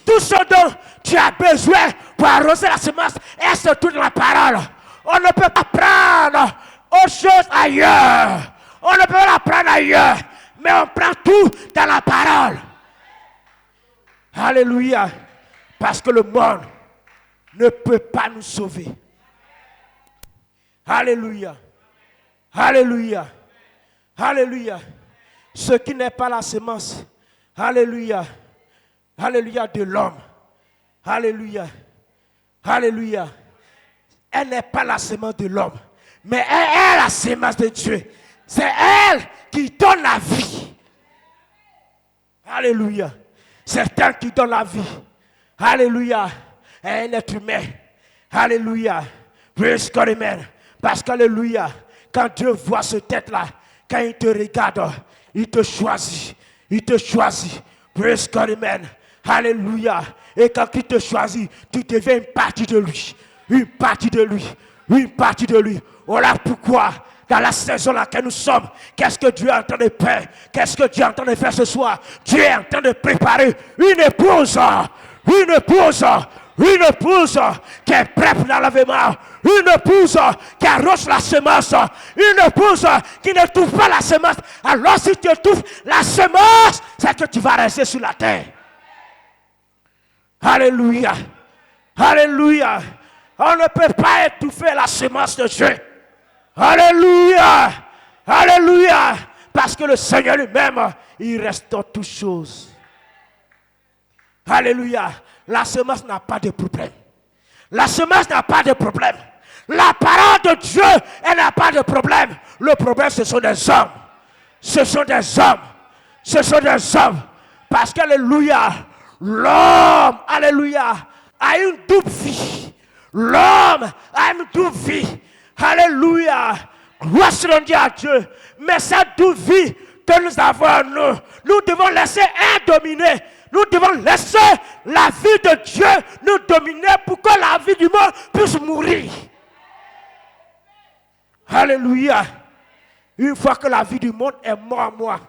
Tout ce dont tu as besoin pour arroser la semence est se trouve dans la parole. On ne peut pas prendre autre chose ailleurs. On ne peut pas la prendre ailleurs. Mais on prend tout dans la parole. Alléluia. Parce que le monde ne peut pas nous sauver. Alléluia. Alléluia. Alléluia. Ce qui n'est pas la semence. Alléluia. Alléluia de l'homme. Alléluia. Alléluia. Elle n'est pas la semence de l'homme, mais elle est la semence de Dieu. C'est elle qui donne la vie. Alléluia. C'est elle qui donne la vie. Alléluia. Un être humain. Alléluia. Praise God, amen. Parce qu'alléluia, quand Dieu voit ce tête-là, quand il te regarde, il te choisit. Il te choisit. Praise God, amen. Alléluia. Et quand il te choisit, tu deviens une partie de lui. Une partie de lui. Une partie de lui. Voilà pourquoi, dans la saison dans laquelle nous sommes, qu'est-ce que Dieu est en train de faire? Qu'est-ce que Dieu est en train de faire ce soir? Dieu est en train de préparer une épouse. Une épouse. Une épouse qui est prête pour l'enlèvement. Une épouse qui arrose la semence. Une épouse qui ne trouve pas la semence. Alors si tu trouves la semence, c'est que tu vas rester sur la terre. Alléluia. Alléluia. On ne peut pas étouffer la semence de Dieu. Alléluia. Alléluia. Parce que le Seigneur lui-même, il restaure toutes choses. Alléluia. La semence n'a pas de problème. La semence n'a pas de problème. La parole de Dieu, elle n'a pas de problème. Le problème, ce sont des hommes. Ce sont des hommes. Ce sont des hommes. Parce qu'alléluia, l'homme, alléluia, a une double vie. L'homme a une double vie. Alléluia. Gloire soit rendue à Dieu. Mais cette double vie que nous avons, nous devons laisser un dominer. Nous devons laisser la vie de Dieu nous dominer pour que la vie du monde puisse mourir. Alléluia. Une fois que la vie du monde est morte en moi,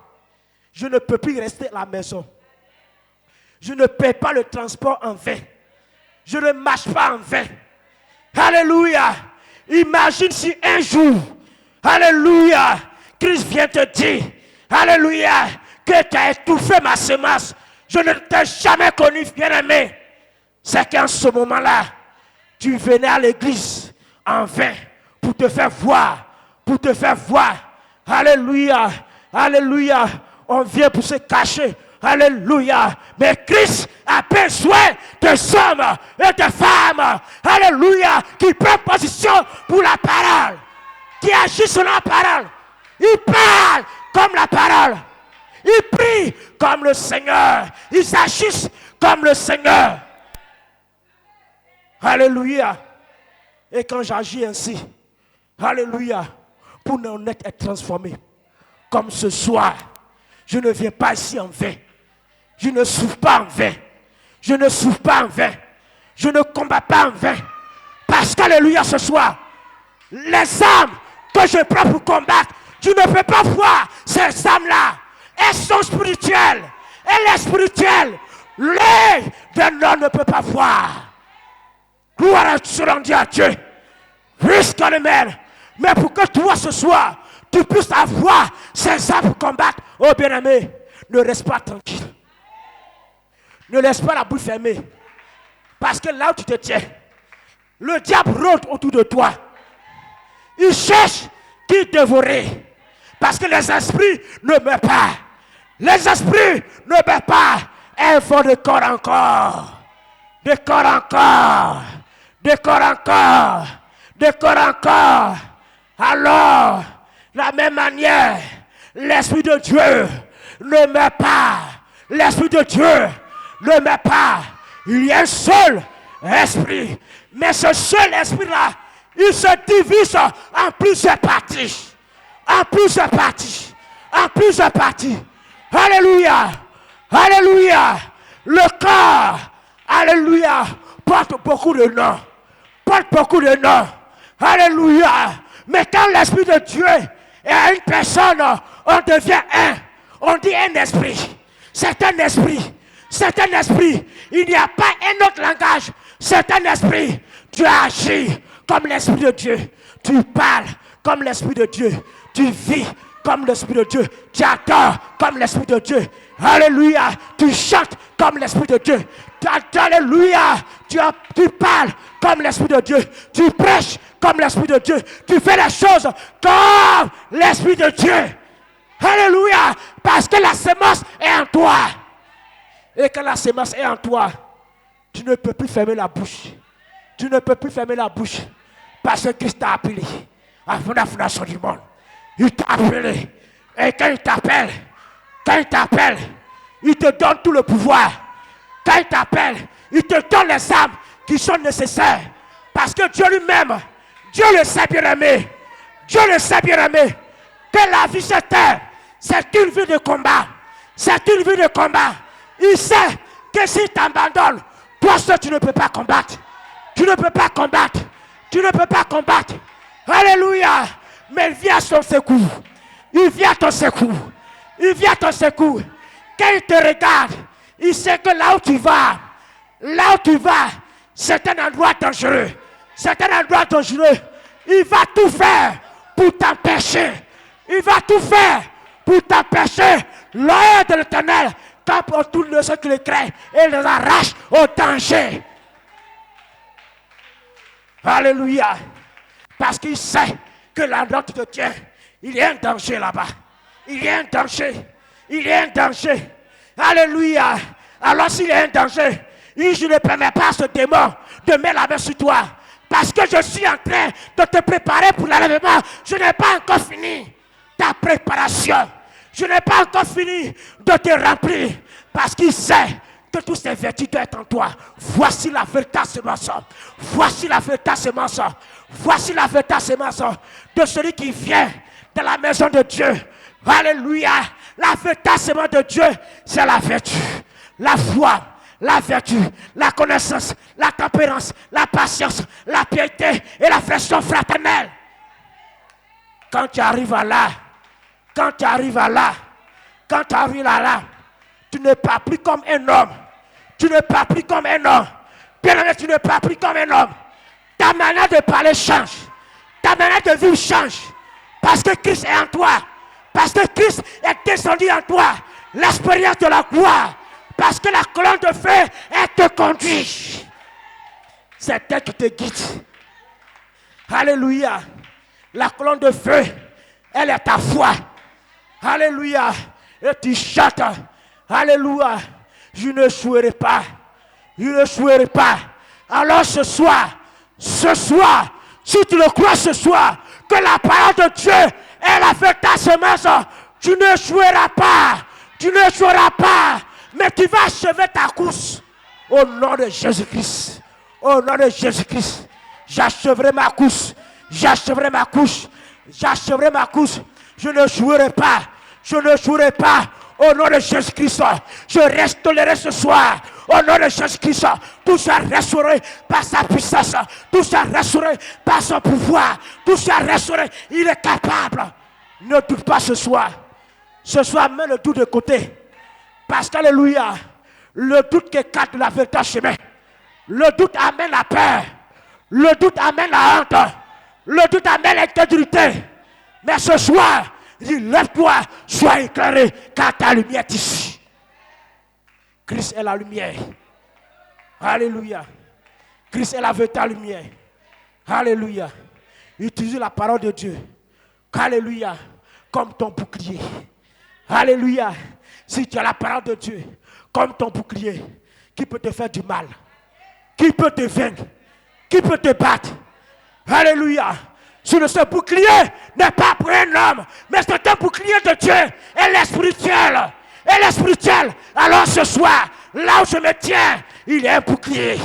je ne peux plus rester à la maison. Je ne paie pas le transport en vain. Je ne marche pas en vain. Alléluia. Imagine si un jour, alléluia, Christ vient te dire, alléluia, que tu as étouffé ma semence. Je ne t'ai jamais connu, bien-aimé. C'est qu'en ce moment-là, tu venais à l'église en vain pour te faire voir. Pour te faire voir. Alléluia. Alléluia. On vient pour se cacher. Alléluia. Mais Christ a besoin de hommes et de femmes. Alléluia. Qui prennent position pour la parole. Qui agissent sur la parole. Ils parlent comme la parole. Ils prient comme le Seigneur. Ils agissent comme le Seigneur. Alléluia. Et quand j'agis ainsi, alléluia, pour mon être transformé, comme ce soir, je ne viens pas ici en vain. Je ne souffre pas en vain. Je ne souffre pas en vain. Je ne combats pas en vain. Parce qu'alléluia, ce soir, les âmes que je prends pour combattre, tu ne peux pas voir ces âmes-là. Elles sont spirituelles. Elle est spirituelle. L'œil d'un homme ne peut pas voir. Gloire à Dieu. Jusqu'à l'amen. Mais pour que toi ce soir, tu puisses avoir ces âmes pour combattre. Oh bien-aimé, ne reste pas tranquille. Ne laisse pas la bouche fermée. Parce que là où tu te tiens, le diable rôde autour de toi. Il cherche qui dévorer. Parce que les esprits ne meurent pas. Les esprits ne meurent pas. Elles font de corps encore. De corps encore. De corps encore. De corps encore. Alors, de la même manière, l'Esprit de Dieu ne meurt pas. L'Esprit de Dieu ne meurt pas. Il y a un seul esprit. Mais ce seul esprit-là, il se divise en plusieurs parties. En plusieurs parties. En plusieurs parties. Alléluia. Alléluia. Le corps, alléluia, porte beaucoup de noms. Porte beaucoup de noms. Alléluia. Mais quand l'Esprit de Dieu est à une personne, on devient un. On dit un esprit. C'est un esprit. C'est un esprit. Il n'y a pas un autre langage. C'est un esprit. Tu agis comme l'Esprit de Dieu. Tu parles comme l'Esprit de Dieu. Tu vis comme l'Esprit de Dieu. Tu adores comme l'Esprit de Dieu. Alléluia. Tu chantes comme l'Esprit de Dieu. Alléluia. Tu parles comme l'Esprit de Dieu. Tu prêches comme l'Esprit de Dieu. Tu fais les choses comme l'Esprit de Dieu. Alléluia. Parce que la semence est en toi. Et quand la semence est en toi, tu ne peux plus fermer la bouche. Tu ne peux plus fermer la bouche. Parce que Christ t'a appelé avant la fondation du monde. Il t'a appelé. Et quand il t'appelle, il te donne tout le pouvoir. Quand il t'appelle, il te donne les âmes qui sont nécessaires. Parce que Dieu lui-même, Dieu le sait bien aimé. Dieu le sait bien aimé. Que la vie sur terre, c'est une vie de combat. C'est une vie de combat. Il sait que s'il t'abandonne, toi seul tu ne peux pas combattre. Tu ne peux pas combattre. Tu ne peux pas combattre. Alléluia. Mais il vient à son secours. Il vient à ton secours. Il vient à ton secours. Quand il te regarde, il sait que là où tu vas, c'est un endroit dangereux. C'est un endroit dangereux. Il va tout faire pour t'empêcher. Il va tout faire pour t'empêcher. L'œil de l'Éternel tape autour de ceux qui le craignent et les arrache au danger. Alléluia. Parce qu'il sait que la note de Dieu, il y a un danger là-bas. Il y a un danger. Il y a un danger. Alléluia. Alors s'il y a un danger, je ne permets pas à ce démon de mettre la main sur toi. Parce que je suis en train de te préparer pour l'enlèvement. Je n'ai pas encore fini ta préparation. Je n'ai pas encore fini de te remplir. Parce qu'il sait que toutes ces vertus doivent être en toi. Voici la véritable semence. Voici la véritable semence. Voici la véritable semence de celui qui vient de la maison de Dieu. Alléluia. La véritable semence de Dieu, c'est la vertu, la foi, la vertu, la connaissance, la tempérance, la patience, la piété et la l'affection fraternelle. Quand tu arrives à là, tu ne parles plus comme un homme. Tu ne parles plus comme un homme. Bien aimé, tu ne parles plus comme un homme. Ta manière de parler change. Ta manière de vivre change. Parce que Christ est en toi. Parce que Christ est descendu en toi. L'expérience de la gloire. Parce que la colonne de feu, elle te conduit. C'est elle qui te guide. Alléluia. La colonne de feu, elle est ta foi. Alléluia. Et tu chantes. Alléluia. Je ne jouerai pas. Je ne jouerai pas. Alors ce soir, si tu le crois ce soir, que la parole de Dieu, elle a fait ta semence, tu ne joueras pas. Tu ne joueras pas. Mais tu vas achever ta course. Au nom de Jésus-Christ. Au nom de Jésus-Christ. J'achèverai ma course. J'achèverai ma course. J'achèverai ma course. Je ne jouerai pas. Je ne jouerai pas. Au nom de Jésus-Christ. Je restaurerai ce soir. Au nom de Jésus-Christ. Tout sera restauré par sa puissance. Tout sera restauré par son pouvoir. Tout sera restauré. Il est capable. Ne doute pas ce soir. Ce soir, mets le doute de côté. Parce qu'alléluia, le doute qui écarte la véritable chemin. Le doute amène la peur. Le doute amène la honte. Le doute amène l'incrédulité. Mais ce soir, dis, lève-toi, sois éclairé, car ta lumière est ici. Christ est la lumière. Alléluia. Christ est la véritable lumière. Alléluia. Utilise la parole de Dieu. Alléluia. Comme ton bouclier. Alléluia. Si tu as la parole de Dieu comme ton bouclier, qui peut te faire du mal? Qui peut te vaincre? Qui peut te battre? Alléluia. Sur ce bouclier n'est pas pour un homme, mais c'est un bouclier de Dieu. Elle est spirituelle. Elle est spirituelle. Alors ce soir, là où je me tiens, il y a un bouclier.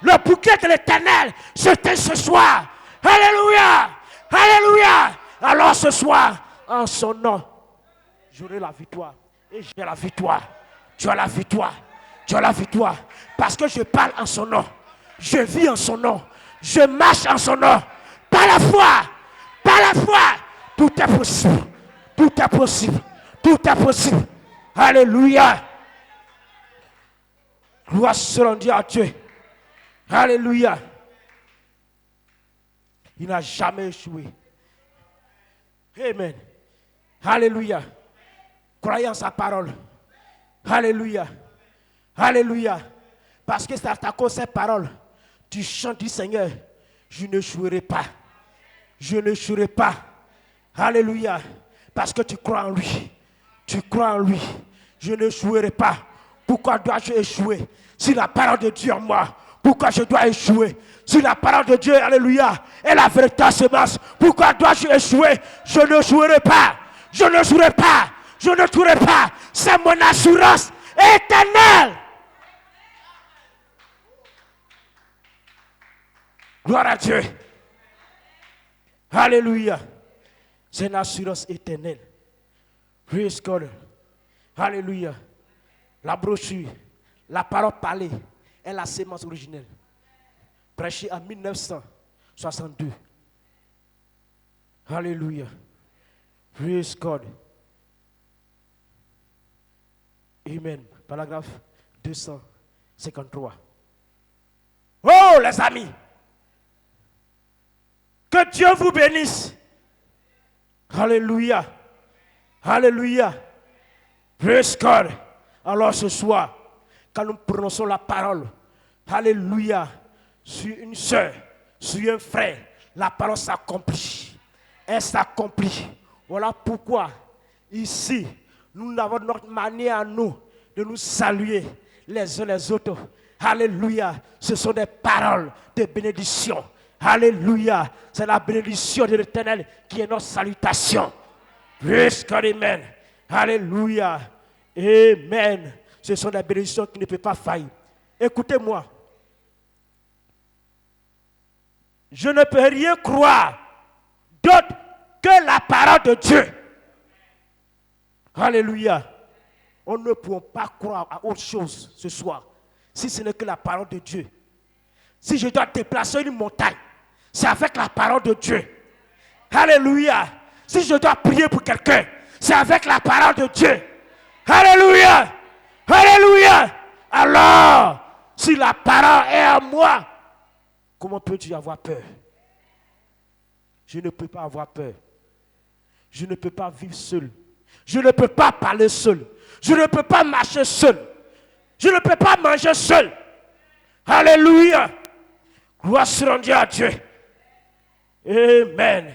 Le bouclier de l'Éternel, c'était ce soir. Alléluia. Alléluia. Alors ce soir, en son nom, j'aurai la victoire. Et j'ai la victoire. Tu as la victoire. Tu as la victoire. Parce que je parle en son nom. Je vis en son nom. Je marche en son nom. Par la foi. Par la foi. Tout est possible. Tout est possible. Tout est possible. Alléluia. Gloire soit rendue à Dieu. Alléluia. Il n'a jamais échoué. Amen. Alléluia. Croyez en sa parole. Alléluia. Alléluia. Parce que c'est à cause de cette parole, tu chantes du Seigneur, je ne jouerai pas. Je n'échouerai pas. Alléluia. Parce que tu crois en lui. Tu crois en lui. Je n'échouerai pas. Pourquoi dois-je échouer? Si la parole de Dieu en moi, pourquoi je dois échouer? Si la parole de Dieu, alléluia, est la véritable semence, pourquoi dois-je échouer? Je n'échouerai pas. Je n'échouerai pas. Je n'échouerai pas. C'est mon assurance éternelle. Gloire à Dieu. Alléluia. C'est une assurance éternelle. Praise God. Alléluia. La brochure, la parole parlée est la sémence originelle. Prêchée en 1962. Alléluia. Praise God. Amen. Paragraphe 253. Oh les amis. Que Dieu vous bénisse. Alléluia. Alléluia. Praise God. Alors ce soir, quand nous prononçons la parole, alléluia, sur une soeur, sur un frère, la parole s'accomplit. Elle s'accomplit. Voilà pourquoi, ici, nous avons notre manière à nous de nous saluer les uns les autres. Alléluia. Ce sont des paroles de bénédiction. Alléluia. C'est la bénédiction de l'Éternel qui est notre salutation. Praise God, amen. Alléluia. Amen. Ce sont des bénédictions qui ne peuvent pas faillir. Écoutez-moi. Je ne peux rien croire d'autre que la parole de Dieu. Alléluia. On ne peut pas croire à autre chose ce soir, si ce n'est que la parole de Dieu. Si je dois déplacer une montagne, c'est avec la parole de Dieu. Alléluia. Si je dois prier pour quelqu'un, c'est avec la parole de Dieu. Alléluia. Alléluia. Alors, si la parole est à moi, comment peux-tu avoir peur? Je ne peux pas avoir peur. Je ne peux pas vivre seul. Je ne peux pas parler seul. Je ne peux pas marcher seul. Je ne peux pas manger seul. Alléluia. Gloire soit rendue à Dieu. Amen.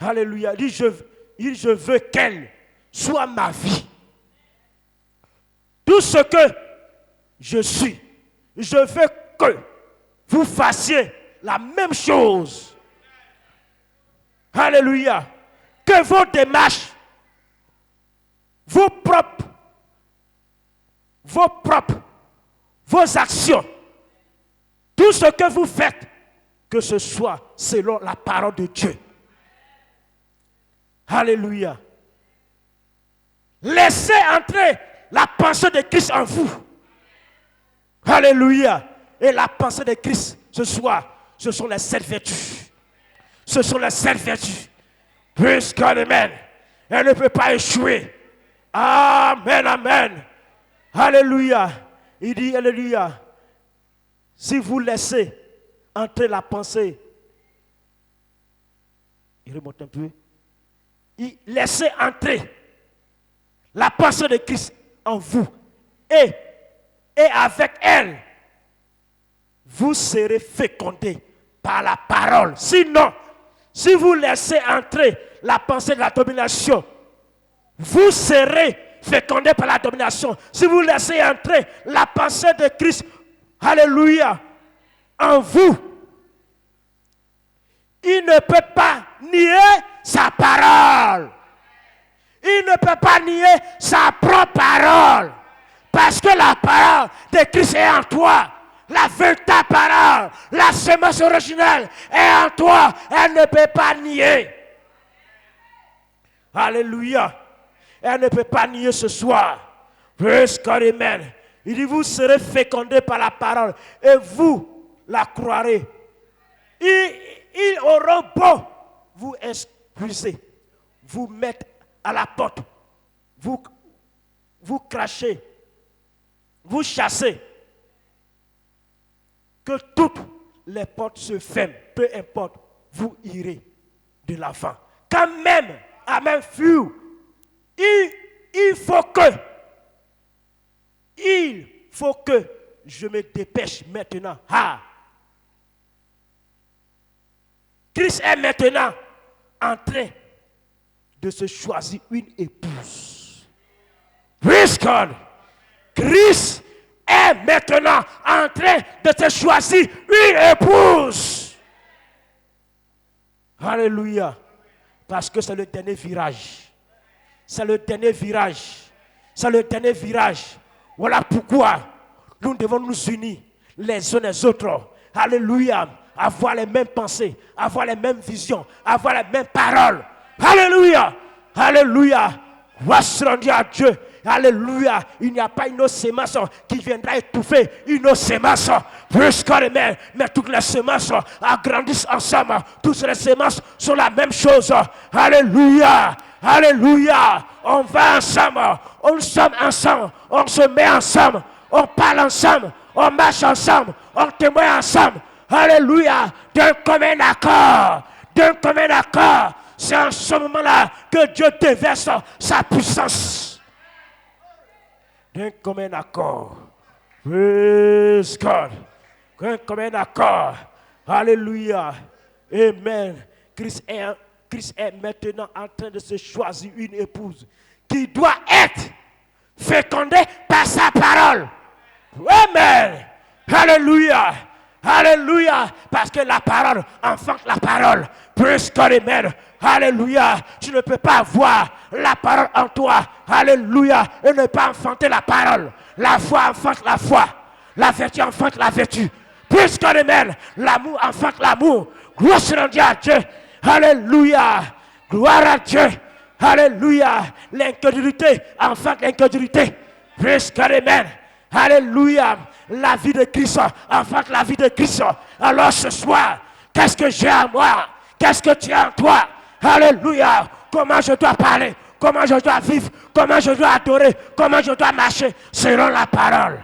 Alléluia. Il dit, je veux qu'elle soit ma vie. Tout ce que je suis, je veux que vous fassiez la même chose. Alléluia. Que vos démarches, vos actions, tout ce que vous faites, que ce soit selon la parole de Dieu. Alléluia. Laissez entrer la pensée de Christ en vous. Alléluia. Et la pensée de Christ ce soir, ce sont les 7 vertus. Ce sont les 7 vertus. Praise God, amen. Elle ne peut pas échouer. Amen, amen. Alléluia. Il dit, alléluia. Si vous laissez entrer la pensée, il remonte un peu. Laissez entrer la pensée de Christ en vous. Et avec elle, vous serez fécondés par la parole. Sinon, si vous laissez entrer la pensée de la domination, vous serez fécondés par la domination. Si vous laissez entrer la pensée de Christ, alléluia, en vous, il ne peut pas nier sa parole. Il ne peut pas nier sa propre parole. Parce que la parole de Christ est en toi. La véritable parole, la semence originelle est en toi. Elle ne peut pas nier. Alléluia. Elle ne peut pas nier ce soir. Praise God, amen. Il dit, vous serez fécondés par la parole et vous la croirez. Ils auront beau vous expulser, vous mettre à la porte, vous crachez, vous chassez, que toutes les portes se ferment, peu importe, vous irez de l'avant. Quand même, à même flux, il faut que je me dépêche maintenant. Christ est maintenant en train de se choisir une épouse. Praise God. Christ est maintenant en train de se choisir une épouse. Alléluia. Parce que c'est le dernier virage. C'est le dernier virage. C'est le dernier virage. Voilà pourquoi nous devons nous unir les uns les autres. Alléluia. Avoir les mêmes pensées, avoir les mêmes visions, avoir les mêmes paroles. Alléluia. Alléluia. Voici rendu à Dieu. Alléluia. Il n'y a pas une autre sémence qui viendra étouffer une autre sémence. Plus qu'amen. Mais toutes les semences agrandissent ensemble. Toutes les semences sont la même chose. Alléluia. Alléluia. On va ensemble. On sommes ensemble. On se met ensemble. On parle ensemble. On marche ensemble. On témoigne ensemble. Alléluia. D'un commun accord. D'un commun accord. C'est en ce moment-là que Dieu déverse sa puissance. D'un commun accord. Praise God. D'un commun accord. Alléluia. Amen. Christ est maintenant en train de se choisir une épouse qui doit être fécondée par sa parole. Amen. Alléluia. Alléluia. Parce que la parole enfante la parole. Praise God, amen. Alléluia. Tu ne peux pas avoir la parole en toi. Alléluia. Et ne pas enfanter la parole. La foi enfante la foi. La vertu enfante la vertu. Praise God, amen. L'amour enfante l'amour. Gloire soit rendue à Dieu. Alléluia. Gloire à Dieu. Alléluia. L'incrédulité enfante l'incrédulité. Praise God, amen. Alléluia. La vie de Christ enfante la vie de Christ. Alors ce soir, qu'est-ce que j'ai à moi? Qu'est-ce que tu as en toi? Alléluia. Comment je dois parler? Comment je dois vivre? Comment je dois adorer? Comment je dois marcher selon la parole?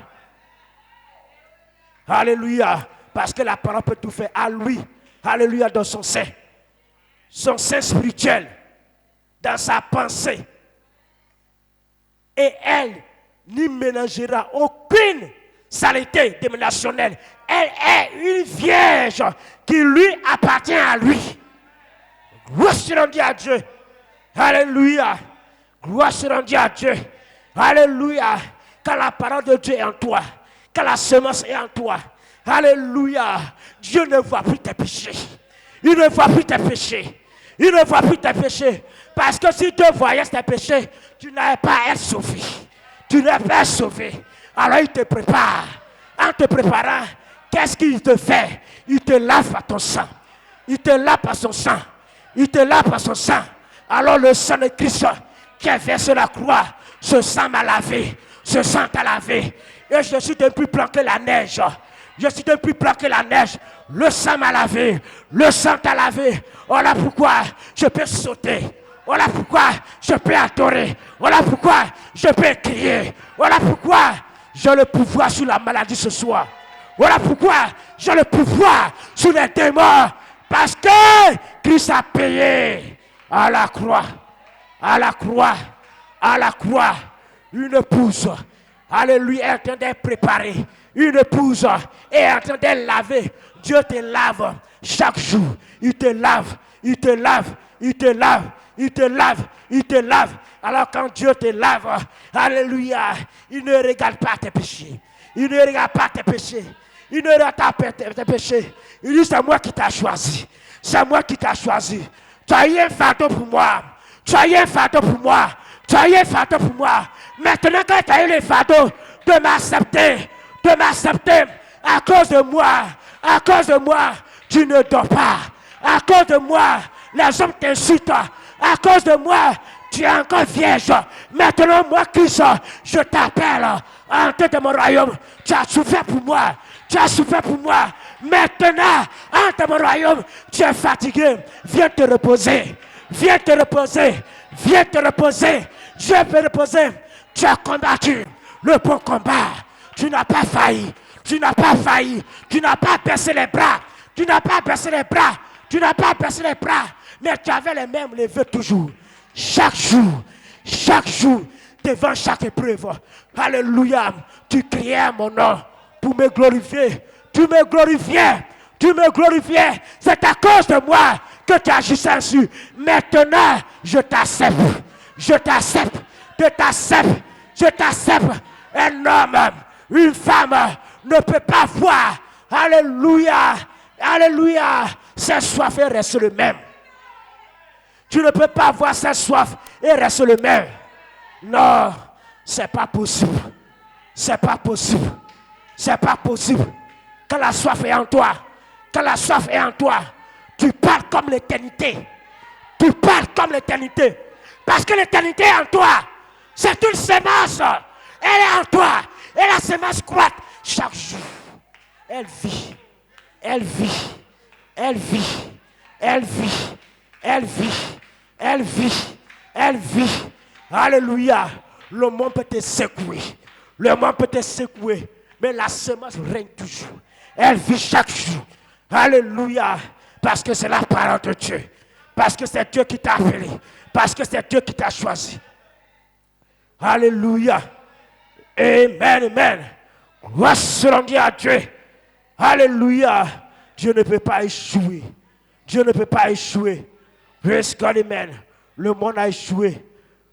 Alléluia. Parce que la parole peut tout faire à lui. Alléluia, dans son sein. Son sein spirituel. Dans sa pensée. Et elle n'y mélangera aucune saleté dénominationnelle. Elle est une vierge qui lui appartient à lui. Gloire soit rendue à Dieu. Alléluia. Gloire soit rendue à Dieu. Alléluia. Quand la parole de Dieu est en toi, quand la semence est en toi, alléluia. Dieu ne voit plus tes péchés. Il ne voit plus tes péchés. Il ne voit plus tes péchés. Parce que si Dieu voyait tes péchés, tu n'allais pas être sauvé. Tu n'es pas sauvé. Alors il te prépare. En te préparant, qu'est-ce qu'il te fait? Il te lave par ton sang. Il te lave par son sang. Il te lave par son sang. Alors le sang de Christ qui est versé sur la croix, ce sang m'a lavé. Ce sang t'a lavé. Et je suis depuis blanc que la neige. Je suis depuis blanc que la neige. Le sang m'a lavé. Le sang t'a lavé. Voilà pourquoi je peux sauter. Voilà pourquoi je peux adorer. Voilà pourquoi je peux crier. Voilà pourquoi j'ai le pouvoir sur la maladie ce soir. Voilà pourquoi j'ai le pouvoir sur les démons. Parce que Christ a payé à la croix. À la croix. À la croix. Une épouse. Alléluia, est en train d'être préparée. Une épouse est en train d'être lavée. Dieu te lave chaque jour. Il te lave. Il te lave. Il te lave. Il te lave, il te lave. Alors quand Dieu te lave, alléluia, il ne regarde pas tes péchés. Il ne regarde pas tes péchés. Il ne regarde pas tes péchés. Il dit, c'est moi qui t'ai choisi. C'est moi qui t'ai choisi. Tu as eu un fardeau pour moi. Tu as eu un fardeau pour moi. Tu as eu un fardeau pour moi. Maintenant quand tu as eu le fardeau de m'accepter à cause de moi, tu ne dors pas. À cause de moi, les hommes t'insultent. À cause de moi, tu es encore vierge. Maintenant, moi, Christ, je t'appelle en tête de mon royaume. Tu as souffert pour moi. Tu as souffert pour moi. Maintenant, en tête de mon royaume, tu es fatigué. Viens te reposer. Viens te reposer. Viens te reposer. Dieu peut reposer. Tu as combattu le bon combat. Tu n'as pas failli. Tu n'as pas failli. Tu n'as pas baissé les bras. Tu n'as pas baissé les bras. Tu n'as pas baissé les bras. Mais tu avais les mêmes levés toujours. Chaque jour, devant chaque épreuve. Alléluia. Tu criais mon nom pour me glorifier. Tu me glorifiais. C'est à cause de moi que tu agissais ainsi. Maintenant, je t'accepte. Je t'accepte. Je t'accepte. Je t'accepte. Un homme, une femme ne peut pas voir. Alléluia. Alléluia. Cette soif et reste le même. Tu ne peux pas voir cette soif et reste le même. Non, c'est pas possible. C'est pas possible. C'est pas possible. Quand la soif est en toi, quand la soif est en toi, tu parles comme l'éternité. Tu parles comme l'éternité. Parce que l'éternité est en toi. C'est une semence. Elle est en toi. Et la semence croît chaque jour. Elle vit. Elle vit. Elle vit. Elle vit. Elle vit. Elle vit. Elle vit. Alléluia. Le monde peut te secouer. Le monde peut te secouer. Mais la semence règne toujours. Elle vit chaque jour. Alléluia. Parce que c'est la parole de Dieu. Parce que c'est Dieu qui t'a appelé. Parce que c'est Dieu qui t'a choisi. Alléluia. Amen, amen. Voici à Dieu. Alléluia. Dieu ne peut pas échouer. Dieu ne peut pas échouer. Praise God, amen. Le monde a échoué.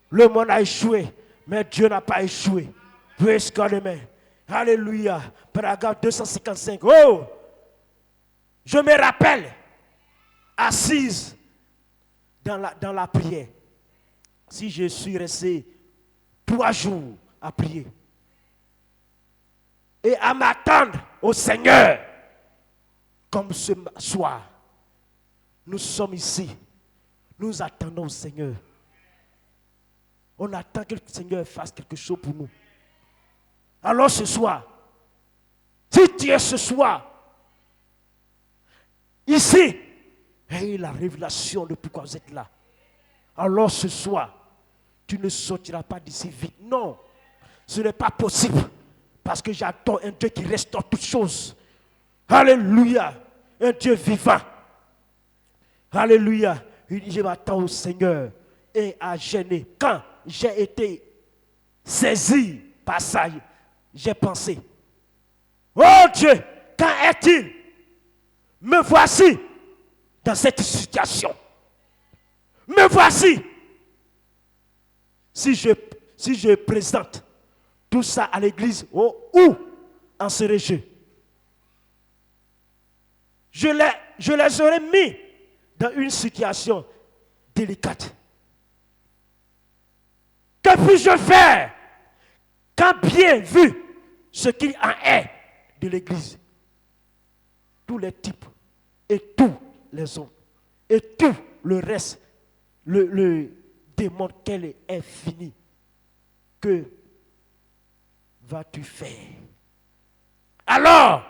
Le monde a échoué. Mais Dieu n'a pas échoué. Praise God, amen. Alléluia. Paragraphe 255. Oh! Je me rappelle, assise dans la prière, si je suis resté 3 jours à prier et à m'attendre au Seigneur, comme ce soir, nous sommes ici, nous attendons au Seigneur. On attend que le Seigneur fasse quelque chose pour nous. Alors ce soir, si tu es ce soir, ici, et la révélation de pourquoi vous êtes là. Alors ce soir, tu ne sortiras pas d'ici vite. Non, ce n'est pas possible. Parce que j'attends un Dieu qui restaure toutes choses. Alléluia. Un Dieu vivant. Alléluia. Il dit, je m'attends au Seigneur et à gêner. Quand j'ai été saisi par ça, j'ai pensé, oh Dieu, quand est-il? Me voici dans cette situation. Me voici. Si je présente tout ça à l'église, où en serais-je? Je les aurais mis dans une situation délicate. Que puis-je faire quand bien vu ce qu'il en est de l'église? Tous les types et tous les hommes et tout le reste le démontre qu'elle est finie. Que vas-tu faire? Alors,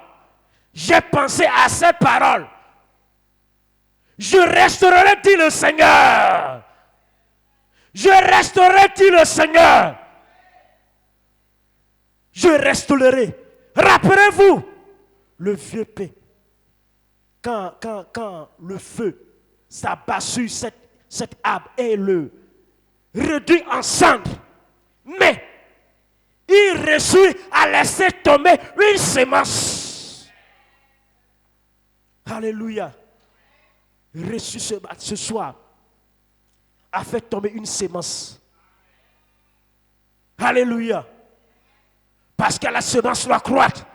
j'ai pensé à ces paroles. Je resterai, dit le Seigneur. Je resterai, dit le Seigneur. Je resterai. Rappelez-vous le vieux paix. Quand le feu s'abat sur cette arbre et le réduit en cendres, mais il réussit à laisser tomber une semence. Alléluia. Reçu ce soir a fait tomber une semence. Alléluia. Parce que la semence doit croître.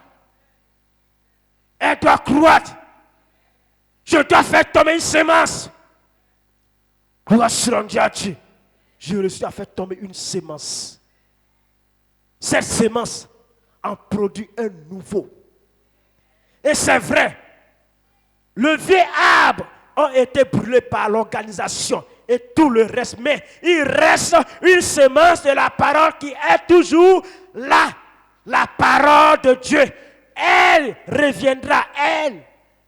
Elle doit croître. Je dois faire tomber une semence. Gloire sur Dieu. Je reçu à faire tomber une semence. Cette semence en produit un nouveau. Et c'est vrai, le vieil arbre a été brûlé par l'organisation et tout le reste. Mais il reste une semence de la parole qui est toujours là. La parole de Dieu. Elle reviendra, elle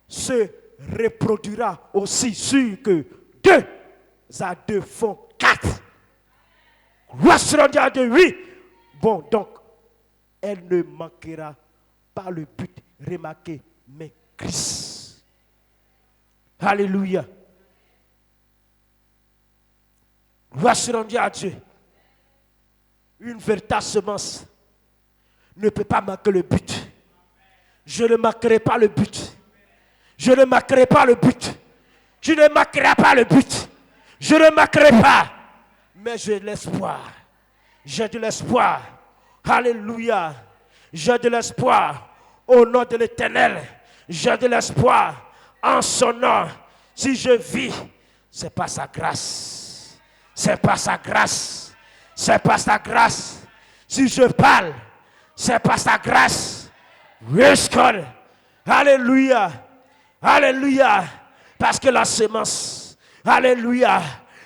se reproduira aussi sur que 2 à 2 font 4. Gloire sur Dieu, oui. Bon, donc, elle ne manquera pas le but remarqué, mais Christ. Alléluia. Gloire sur Dieu. Une véritable semence ne peut pas manquer le but. Je ne manquerai pas le but. Je ne manquerai pas le but. Je ne manquerai pas le but. Je ne manquerai pas. Mais j'ai de l'espoir. J'ai de l'espoir. Alléluia. J'ai de l'espoir. Au nom de l'Éternel. J'ai de l'espoir. En son nom. Si je vis, c'est par sa grâce. C'est par sa grâce. C'est par sa grâce. Si je parle, c'est par sa grâce. Yes, God. Alléluia. Alléluia. Parce que la semence, alléluia,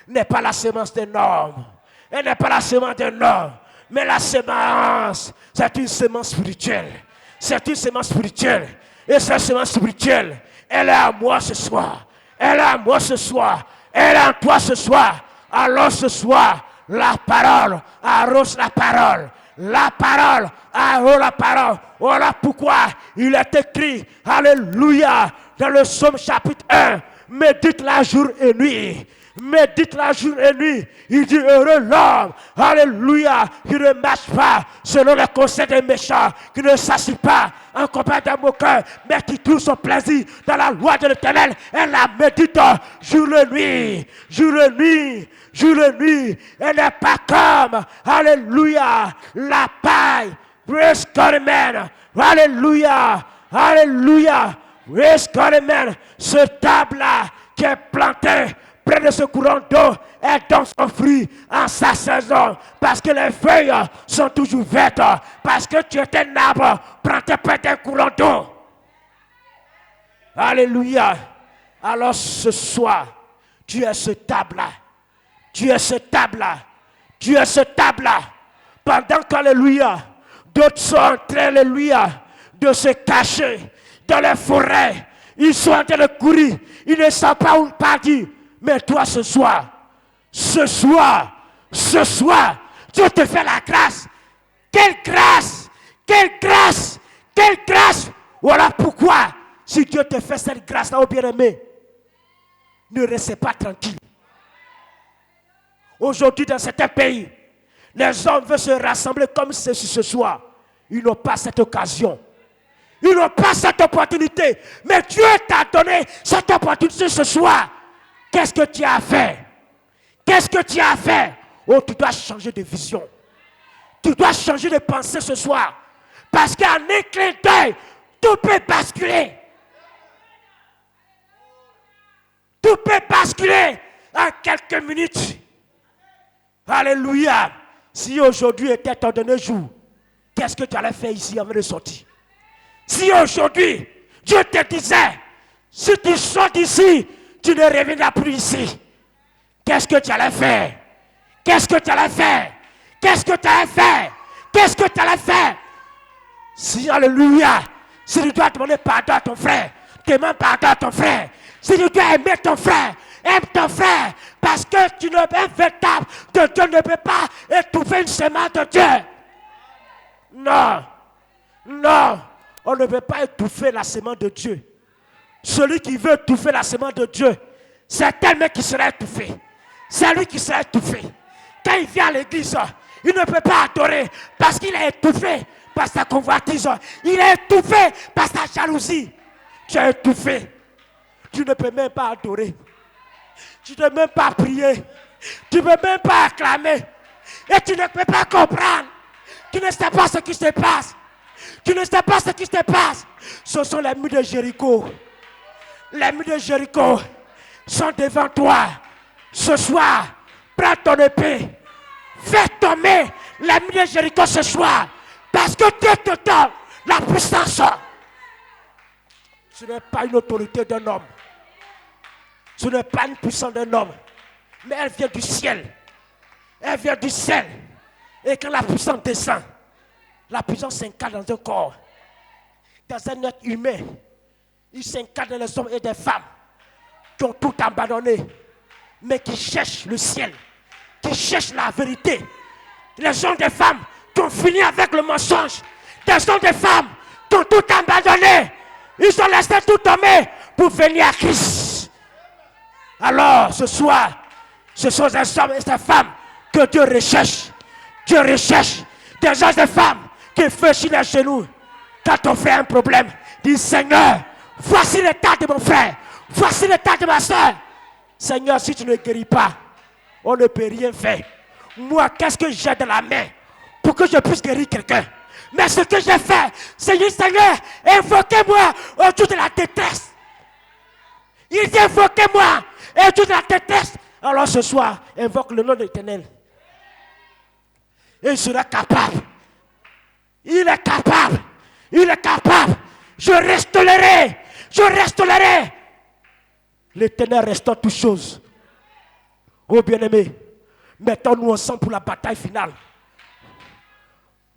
n'est pas la semence d'un homme. Elle n'est pas la semence d'un homme. Mais la semence, c'est une semence spirituelle. C'est une semence spirituelle. Et cette semence spirituelle, elle est à moi ce soir. Elle est à moi ce soir. Elle est en toi ce soir. Alors ce soir, la parole arrose la parole. La parole arrose la parole. Voilà pourquoi il est écrit, alléluia, dans le psaume chapitre 1. Médite-la jour et nuit. Médite-la jour et nuit. Il dit heureux l'homme, alléluia, qui ne marche pas selon les conseils des méchants, qui ne s'assied pas en compagnie des moqueurs, mais qui trouve son plaisir dans la loi de l'Éternel. Elle la médite jour et nuit, jour et nuit, jour et nuit. Elle n'est pas comme, alléluia, la paille. Praise God, amen. Alléluia, alléluia. Praise God, amen. Ce table-là qui est planté près de ce courant d'eau, elle donne son fruit en sa saison. Parce que les feuilles sont toujours vertes. Parce que tu es un arbre planté près d'un courant d'eau. Alléluia. Alors ce soir, tu es ce table-là. Tu es ce table-là. Tu es ce table-là. Pendant qu'alléluia, d'autres sont en train, alléluia, de se cacher dans les forêts. Ils sont en train de courir. Ils ne savent pas où partir. Mais toi ce soir, Dieu te fait la grâce. Quelle grâce! Quelle grâce! Quelle grâce! Voilà pourquoi, si Dieu te fait cette grâce-là, oh bien-aimé, ne restez pas tranquille. Aujourd'hui, dans certains pays, les hommes veulent se rassembler comme ceci ce soir. Ils n'ont pas cette occasion. Ils n'ont pas cette opportunité. Mais Dieu t'a donné cette opportunité ce soir. Qu'est-ce que tu as fait? Qu'est-ce que tu as fait? Oh, tu dois changer de vision. Tu dois changer de pensée ce soir. Parce qu'en un clin d'œil, tout peut basculer. Tout peut basculer en quelques minutes. Alléluia. Si aujourd'hui était ton dernier jour, qu'est-ce que tu allais faire ici avant de sortir? Si aujourd'hui, Dieu te disait, si tu sors d'ici, tu ne reviendras plus ici. Qu'est-ce que tu allais faire? Qu'est-ce que tu allais faire? Qu'est-ce que tu allais faire? Qu'est-ce que tu allais faire? Si, alléluia, si tu dois demander pardon à ton frère, demande pardon à ton frère. Si tu dois aimer ton frère, aime ton frère. Parce que tu ne peux véritable de Dieu ne peut pas étouffer une semence de Dieu. Non. Non. On ne peut pas étouffer la semence de Dieu. Celui qui veut étouffer la semence de Dieu, c'est tel-même qui sera étouffé. C'est lui qui sera étouffé. Quand il vient à l'église, il ne peut pas adorer parce qu'il est étouffé par sa convoitise. Il est étouffé par sa jalousie. Tu es étouffé. Tu ne peux même pas adorer. Tu ne peux même pas prier. Tu ne peux même pas acclamer. Et tu ne peux pas comprendre. Tu ne sais pas ce qui se passe. Tu ne sais pas ce qui se passe. Ce sont les murs de Jéricho. Les murs de Jéricho sont devant toi. Ce soir, prends ton épée. Fais tomber les murs de Jéricho ce soir. Parce que Dieu te donne la puissance. Ce n'est pas une autorité d'un homme. Ce n'est pas une puissance d'un homme. Mais elle vient du ciel. Elle vient du ciel. Et quand la puissance descend, la puissance s'incarne dans un corps. Dans un être humain. Il s'incarne dans les hommes et des femmes qui ont tout abandonné, mais qui cherchent le ciel, qui cherchent la vérité. Les hommes et des femmes qui ont fini avec le mensonge. Des hommes et des femmes qui ont tout abandonné. Ils ont laissé tout tomber pour venir à Christ. Alors, ce soir, ce sont des hommes et des femmes que Dieu recherche. Dieu recherche des hommes et des femmes qui fléchissent les genoux. Quand on fait un problème, dit Seigneur, voici l'état de mon frère. Voici l'état de ma soeur. Seigneur, si tu ne guéris pas, on ne peut rien faire. Moi, qu'est-ce que j'ai dans la main pour que je puisse guérir quelqu'un? Mais ce que j'ai fait, c'est dire, Seigneur, invoquez-moi autour de la détresse. Il dit, invoquez-moi autour de la détresse. Alors ce soir, invoque le nom de l'Éternel. Et il sera capable. Il est capable. Il est capable. Je restaurerai. Je restaurerai. L'Éternel restaure toutes choses. Oh bien-aimés, mettons-nous ensemble pour la bataille finale.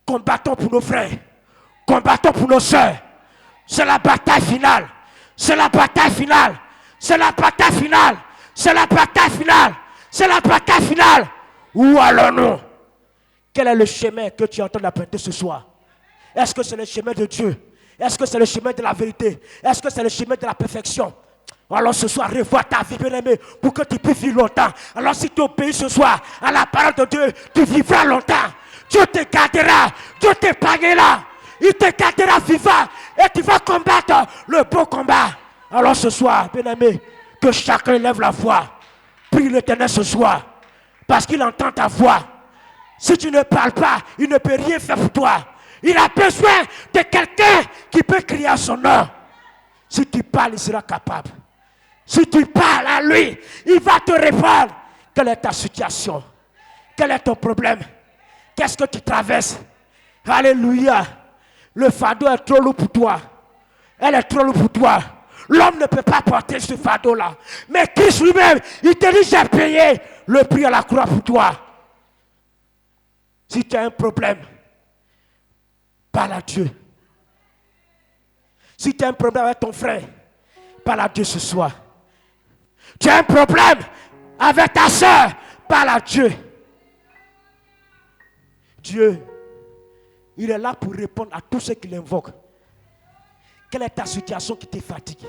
Combattons pour nos frères. Combattons pour nos soeurs. C'est la bataille finale. C'est la bataille finale. C'est la bataille finale. C'est la bataille finale. C'est la bataille finale. Où allons-nous? Quel est le chemin que tu entends d'apprêter ce soir? Est-ce que c'est le chemin de Dieu? Est-ce que c'est le chemin de la vérité? Est-ce que c'est le chemin de la perfection? Alors ce soir, revois ta vie, bien-aimé, pour que tu puisses vivre longtemps. Alors si tu obéis ce soir à la parole de Dieu, tu vivras longtemps. Dieu te gardera, Dieu t'épargnera. Il te gardera vivant et tu vas combattre le beau combat. Alors ce soir, bien-aimé, que chacun lève la voix. Prie l'Éternel ce soir, parce qu'il entend ta voix. Si tu ne parles pas, il ne peut rien faire pour toi. Il a besoin de quelqu'un qui peut crier à son nom. Si tu parles, il sera capable. Si tu parles à lui, il va te répondre. Quelle est ta situation? Quel est ton problème? Qu'est-ce que tu traverses? Alléluia. Le fardeau est trop lourd pour toi. Elle est trop lourde pour toi. L'homme ne peut pas porter ce fardeau-là. Mais Christ lui-même, il te dit, j'ai payé le prix à la croix pour toi. Si tu as un problème, parle à Dieu. Si tu as un problème avec ton frère, parle à Dieu ce soir. Tu as un problème avec ta soeur, parle à Dieu. Dieu, il est là pour répondre à tous ceux qui l'invoquent. Quelle est ta situation qui te fatigue?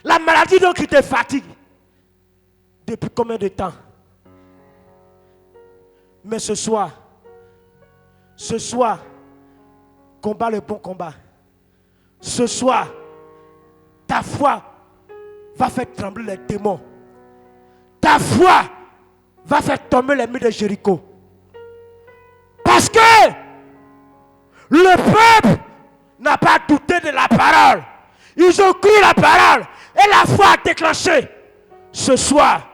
La maladie donc qui te fatigue. Depuis combien de temps? Mais ce soir, combat le bon combat. Ce soir, ta foi va faire trembler les démons. Ta foi va faire tomber les murs de Jéricho. Parce que le peuple n'a pas douté de la parole. Ils ont cru la parole et la foi a déclenché. Ce soir,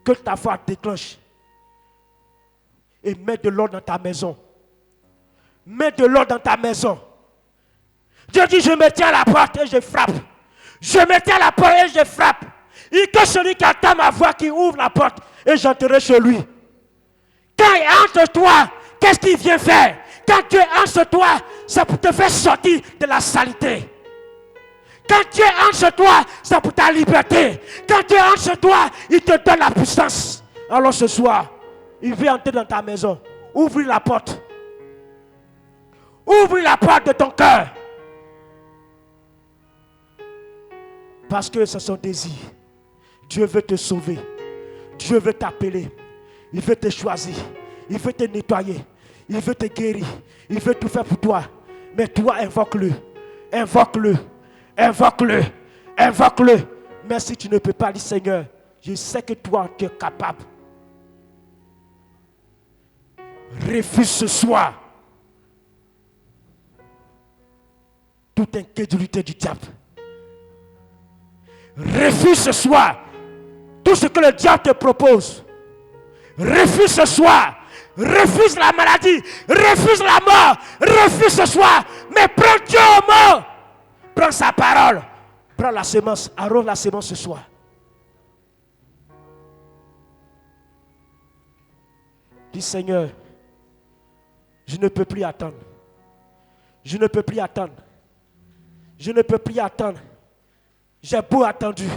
que ta foi déclenche. Et mets de l'ordre dans ta maison. Mets de l'ordre dans ta maison. Dieu dit, je me tiens à la porte et je frappe. Je me tiens à la porte et je frappe. Et que celui qui entend ma voix, qui ouvre la porte, et j'entrerai chez lui. Quand il entre toi, qu'est-ce qu'il vient faire? Quand Dieu entre toi, c'est pour te faire sortir de la saleté. Quand Dieu entre toi, c'est pour ta liberté. Quand Dieu entre toi, il te donne la puissance. Alors ce soir, il veut entrer dans ta maison. Ouvre la porte. Ouvre la porte de ton cœur. Parce que c'est son désir. Dieu veut te sauver. Dieu veut t'appeler. Il veut te choisir. Il veut te nettoyer. Il veut te guérir. Il veut tout faire pour toi. Mais toi, invoque-le. Invoque-le. Invoque-le. Invoque-le. Mais si tu ne peux pas, dis Seigneur, je sais que toi, tu es capable. Refuse ce soir toute incrédulité du diable. Refuse ce soir tout ce que le diable te propose. Refuse ce soir. Refuse la maladie. Refuse la mort. Refuse ce soir. Mais prends Dieu au mot. Prends sa parole. Prends la semence. Arrose la semence ce soir. Dis Seigneur, je ne peux plus attendre. Je ne peux plus attendre. Je ne peux plus attendre. J'ai beau attendu.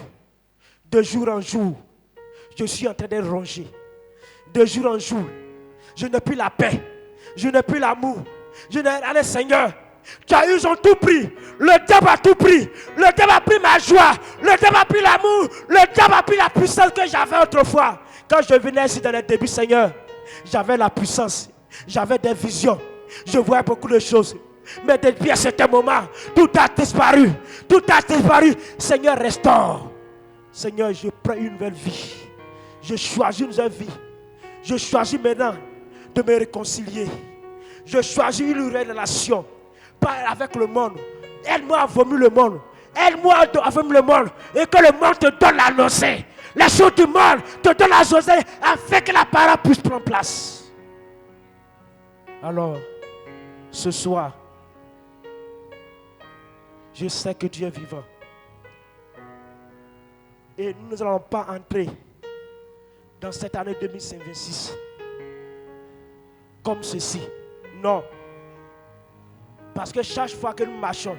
De jour en jour, je suis en train de ronger. De jour en jour, je n'ai plus la paix. Je n'ai plus l'amour. Je n'ai rien, Seigneur. Ils ont tout pris. Le diable a tout pris. Le diable a pris ma joie. Le diable a pris l'amour. Le diable a pris la puissance que j'avais autrefois. Quand je venais ici dans le début, Seigneur, j'avais la puissance. J'avais des visions. Je voyais beaucoup de choses. Mais depuis un certain moment, tout a disparu. Tout a disparu. Seigneur, restaure. Seigneur, je prends une nouvelle vie. Je choisis une nouvelle vie. Je choisis maintenant de me réconcilier. Je choisis une nouvelle relation. Pas avec le monde. Aide-moi à vomir le monde. Aide-moi à vomir le monde. Et que le monde te donne la nausée. Les choses du monde te donnent la nausée afin que la parole puisse prendre place. Alors, ce soir, je sais que Dieu est vivant. Et nous n'allons pas entrer dans cette année 2026 comme ceci. Non. Parce que chaque fois que nous marchons,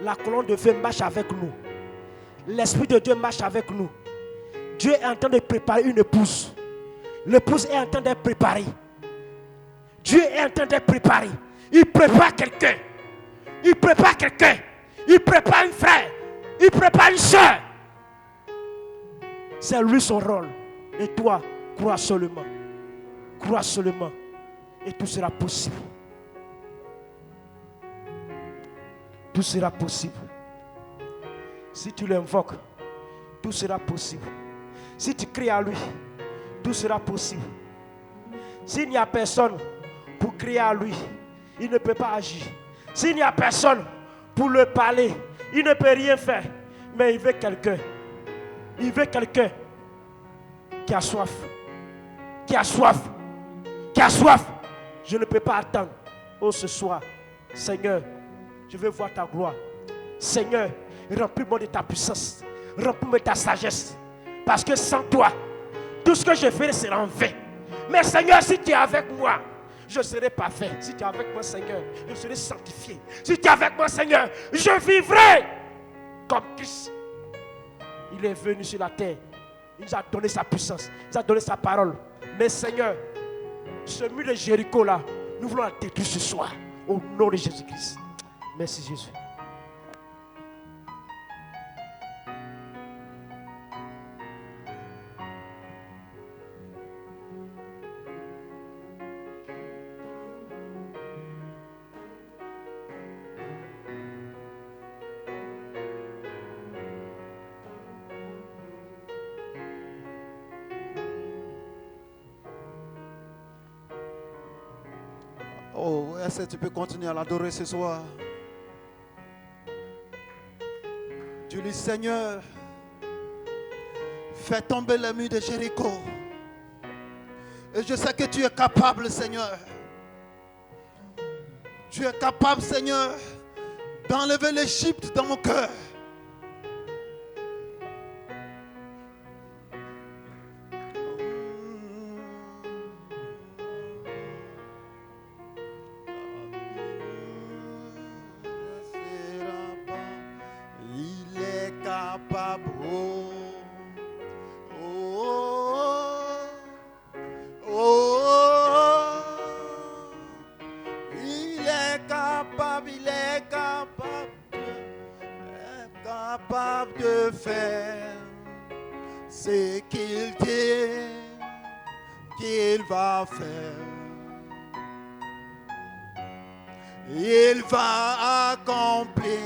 la colonne de feu marche avec nous. L'Esprit de Dieu marche avec nous. Dieu est en train de préparer une épouse. L'épouse est en train d'être préparée. Dieu est en train d'être préparé. Il prépare quelqu'un. Il prépare quelqu'un. Il prépare un frère. Il prépare une soeur. C'est lui son rôle. Et toi, crois seulement. Crois seulement. Et tout sera possible. Tout sera possible. Si tu l'invoques, tout sera possible. Si tu cries à lui, tout sera possible. S'il n'y a personne pour crier à lui, il ne peut pas agir. S'il n'y a personne pour le parler, il ne peut rien faire. Mais il veut quelqu'un. Il veut quelqu'un qui a soif. Qui a soif. Qui a soif. Je ne peux pas attendre. Oh, ce soir, Seigneur, je veux voir ta gloire. Seigneur, remplis-moi de ta puissance. Remplis-moi de ta sagesse. Parce que sans toi, tout ce que je ferai sera en vain. Mais Seigneur, si tu es avec moi, je serai parfait. Si tu es avec moi, Seigneur, je serai sanctifié. Si tu es avec moi, Seigneur, je vivrai comme Christ. Il est venu sur la terre. Il nous a donné sa puissance. Il nous a donné sa parole. Mais Seigneur, ce mur de Jéricho là, nous voulons la détruire ce soir. Au nom de Jésus-Christ. Merci Jésus. Oh, est-ce que tu peux continuer à l'adorer ce soir? Tu dis, Seigneur, fais tomber les murs de Jéricho. Et je sais que tu es capable, Seigneur. Tu es capable, Seigneur, d'enlever l'Égypte dans mon cœur. Il va accomplir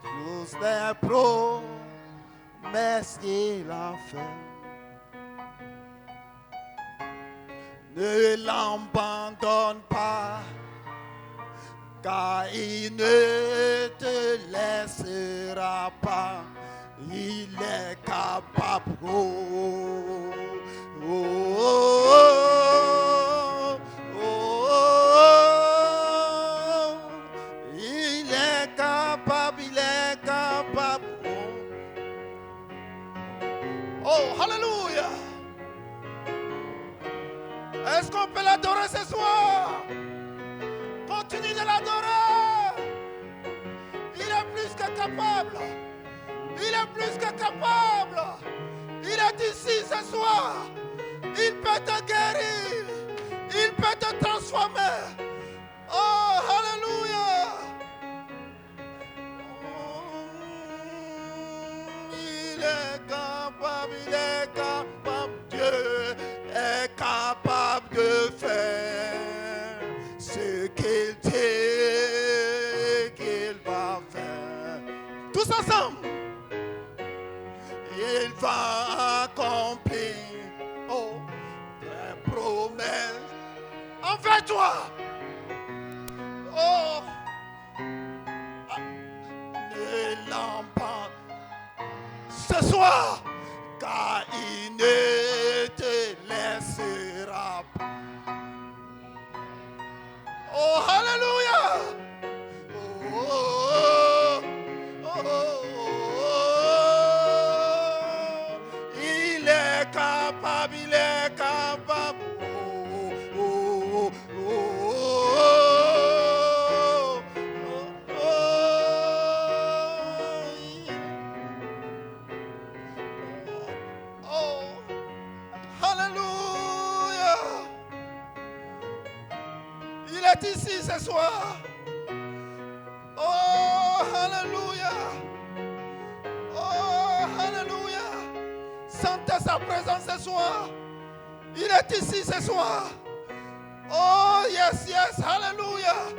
toutes les promesses qu'il a fait. Ne l'abandonne pas, car il ne te laissera pas. Il est capable. Il est capable, il est capable. Oh, hallelujah. Est-ce qu'on peut l'adorer ce soir? Continue de l'adorer. Il est plus que capable. Il est plus que capable. Il est ici ce soir. Il peut te guérir. Il peut te transformer. Oh, hallelujah. Il est capable, il est capable. Dieu est capable de faire ce qu'il dit qu'il va faire. Tous ensemble. Réveille-toi. Oh. Ne l'emporte ce soir, car il ne te laissera pas. Oh, hallelujah. Oh, oh, oh, oh, oh. Il est capable, il est capable. Oh, oh, oh, oh, oh, oh. Oh, hallelujah. Il est ici ce soir. Oh, hallelujah. Oh, hallelujah. Sentez sa présence ce soir. Il est ici ce soir. Oh, yes, yes, hallelujah.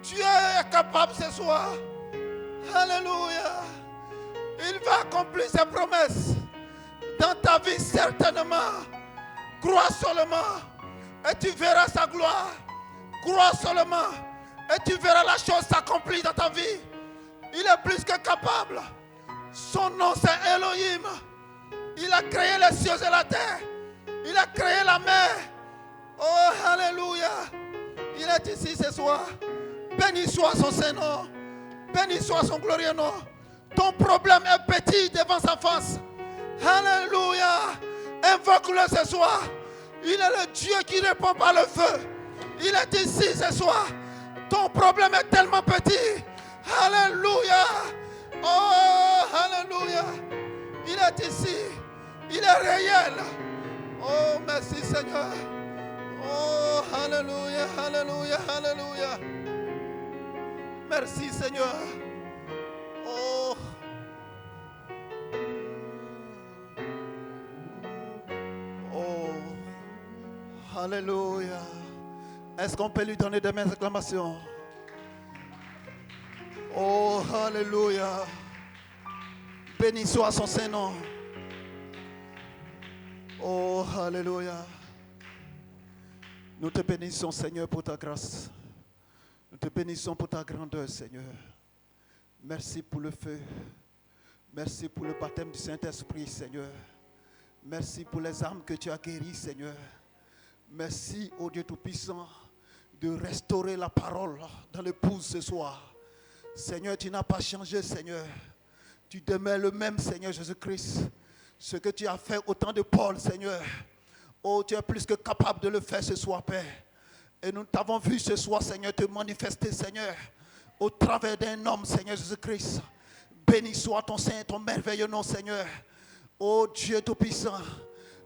Dieu est capable ce soir. Hallelujah. Il va accomplir ses promesses dans ta vie certainement. Crois seulement et tu verras sa gloire. Crois seulement et tu verras la chose s'accomplir dans ta vie. Il est plus que capable. Son nom c'est Elohim. Il a créé les cieux et la terre. Il a créé la mer. Oh, alléluia. Il est ici ce soir. Béni soit son Saint-Nom. Béni soit son glorieux nom. Ton problème est petit devant sa face. Alléluia. Invoque-le ce soir. Il est le Dieu qui répond par le feu. Il est ici ce soir. Ton problème est tellement petit. Alléluia. Oh, alléluia. Il est ici. Il est réel. Oh, merci Seigneur. Oh, alléluia, alléluia, alléluia. Merci Seigneur. Oh. Oh. Alléluia. Est-ce qu'on peut lui donner des mains d'exclamation? Oh, alléluia. Béni soit son Saint-Nom. Oh, alléluia. Nous te bénissons, Seigneur, pour ta grâce. Nous te bénissons pour ta grandeur, Seigneur. Merci pour le feu. Merci pour le baptême du Saint-Esprit, Seigneur. Merci pour les âmes que tu as guéries, Seigneur. Merci, ô Dieu Tout-Puissant, de restaurer la parole dans l'épouse ce soir. Seigneur, tu n'as pas changé, Seigneur. Tu demeures le même, Seigneur Jésus-Christ. Ce que tu as fait au temps de Paul, Seigneur. Oh, tu es plus que capable de le faire ce soir, Père. Et nous t'avons vu ce soir, Seigneur, te manifester, Seigneur, au travers d'un homme, Seigneur Jésus-Christ. Béni soit ton Saint et ton merveilleux nom, Seigneur. Oh Dieu Tout-Puissant,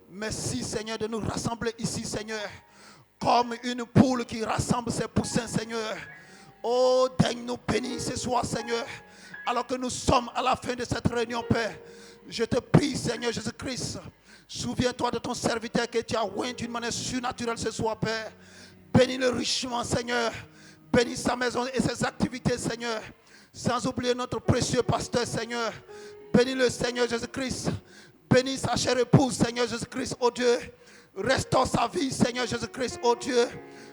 merci, Seigneur, de nous rassembler ici, Seigneur, comme une poule qui rassemble ses poussins, Seigneur. Oh, daigne nous bénir ce soir, Seigneur, alors que nous sommes à la fin de cette réunion, Père. Je te prie, Seigneur Jésus-Christ, souviens-toi de ton serviteur que tu as oint d'une manière surnaturelle ce soir, Père. Bénis-le richement, Seigneur. Bénis sa maison et ses activités, Seigneur. Sans oublier notre précieux pasteur, Seigneur. Bénis-le, Seigneur Jésus-Christ. Bénis sa chère épouse, Seigneur Jésus-Christ, oh Dieu. Restaure sa vie, Seigneur Jésus-Christ, oh Dieu.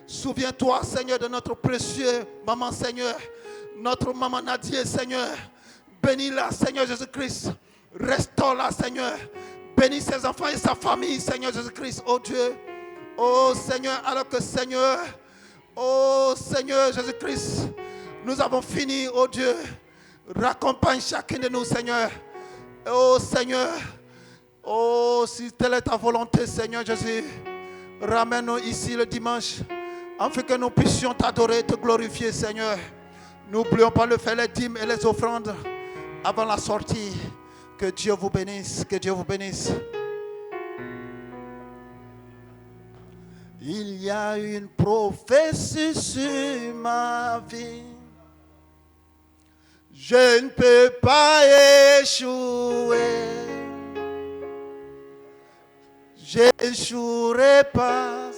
Souviens-toi, Seigneur, de notre précieux maman, Seigneur. Notre maman Nadia, Seigneur. Bénis-la, Seigneur Jésus-Christ. Restaure-la, Seigneur. Bénis ses enfants et sa famille, Seigneur Jésus-Christ, oh Dieu. Oh Seigneur, alors que Seigneur, oh Seigneur Jésus-Christ, nous avons fini, oh Dieu. Raccompagne chacun de nous, Seigneur. Oh Seigneur, oh si telle est ta volonté, Seigneur Jésus, ramène-nous ici le dimanche, afin que nous puissions t'adorer et te glorifier, Seigneur. N'oublions pas de faire les dîmes et les offrandes avant la sortie. Que Dieu vous bénisse, que Dieu vous bénisse. Il y a une prophétie sur ma vie. Je ne peux pas échouer. J'échouerai pas.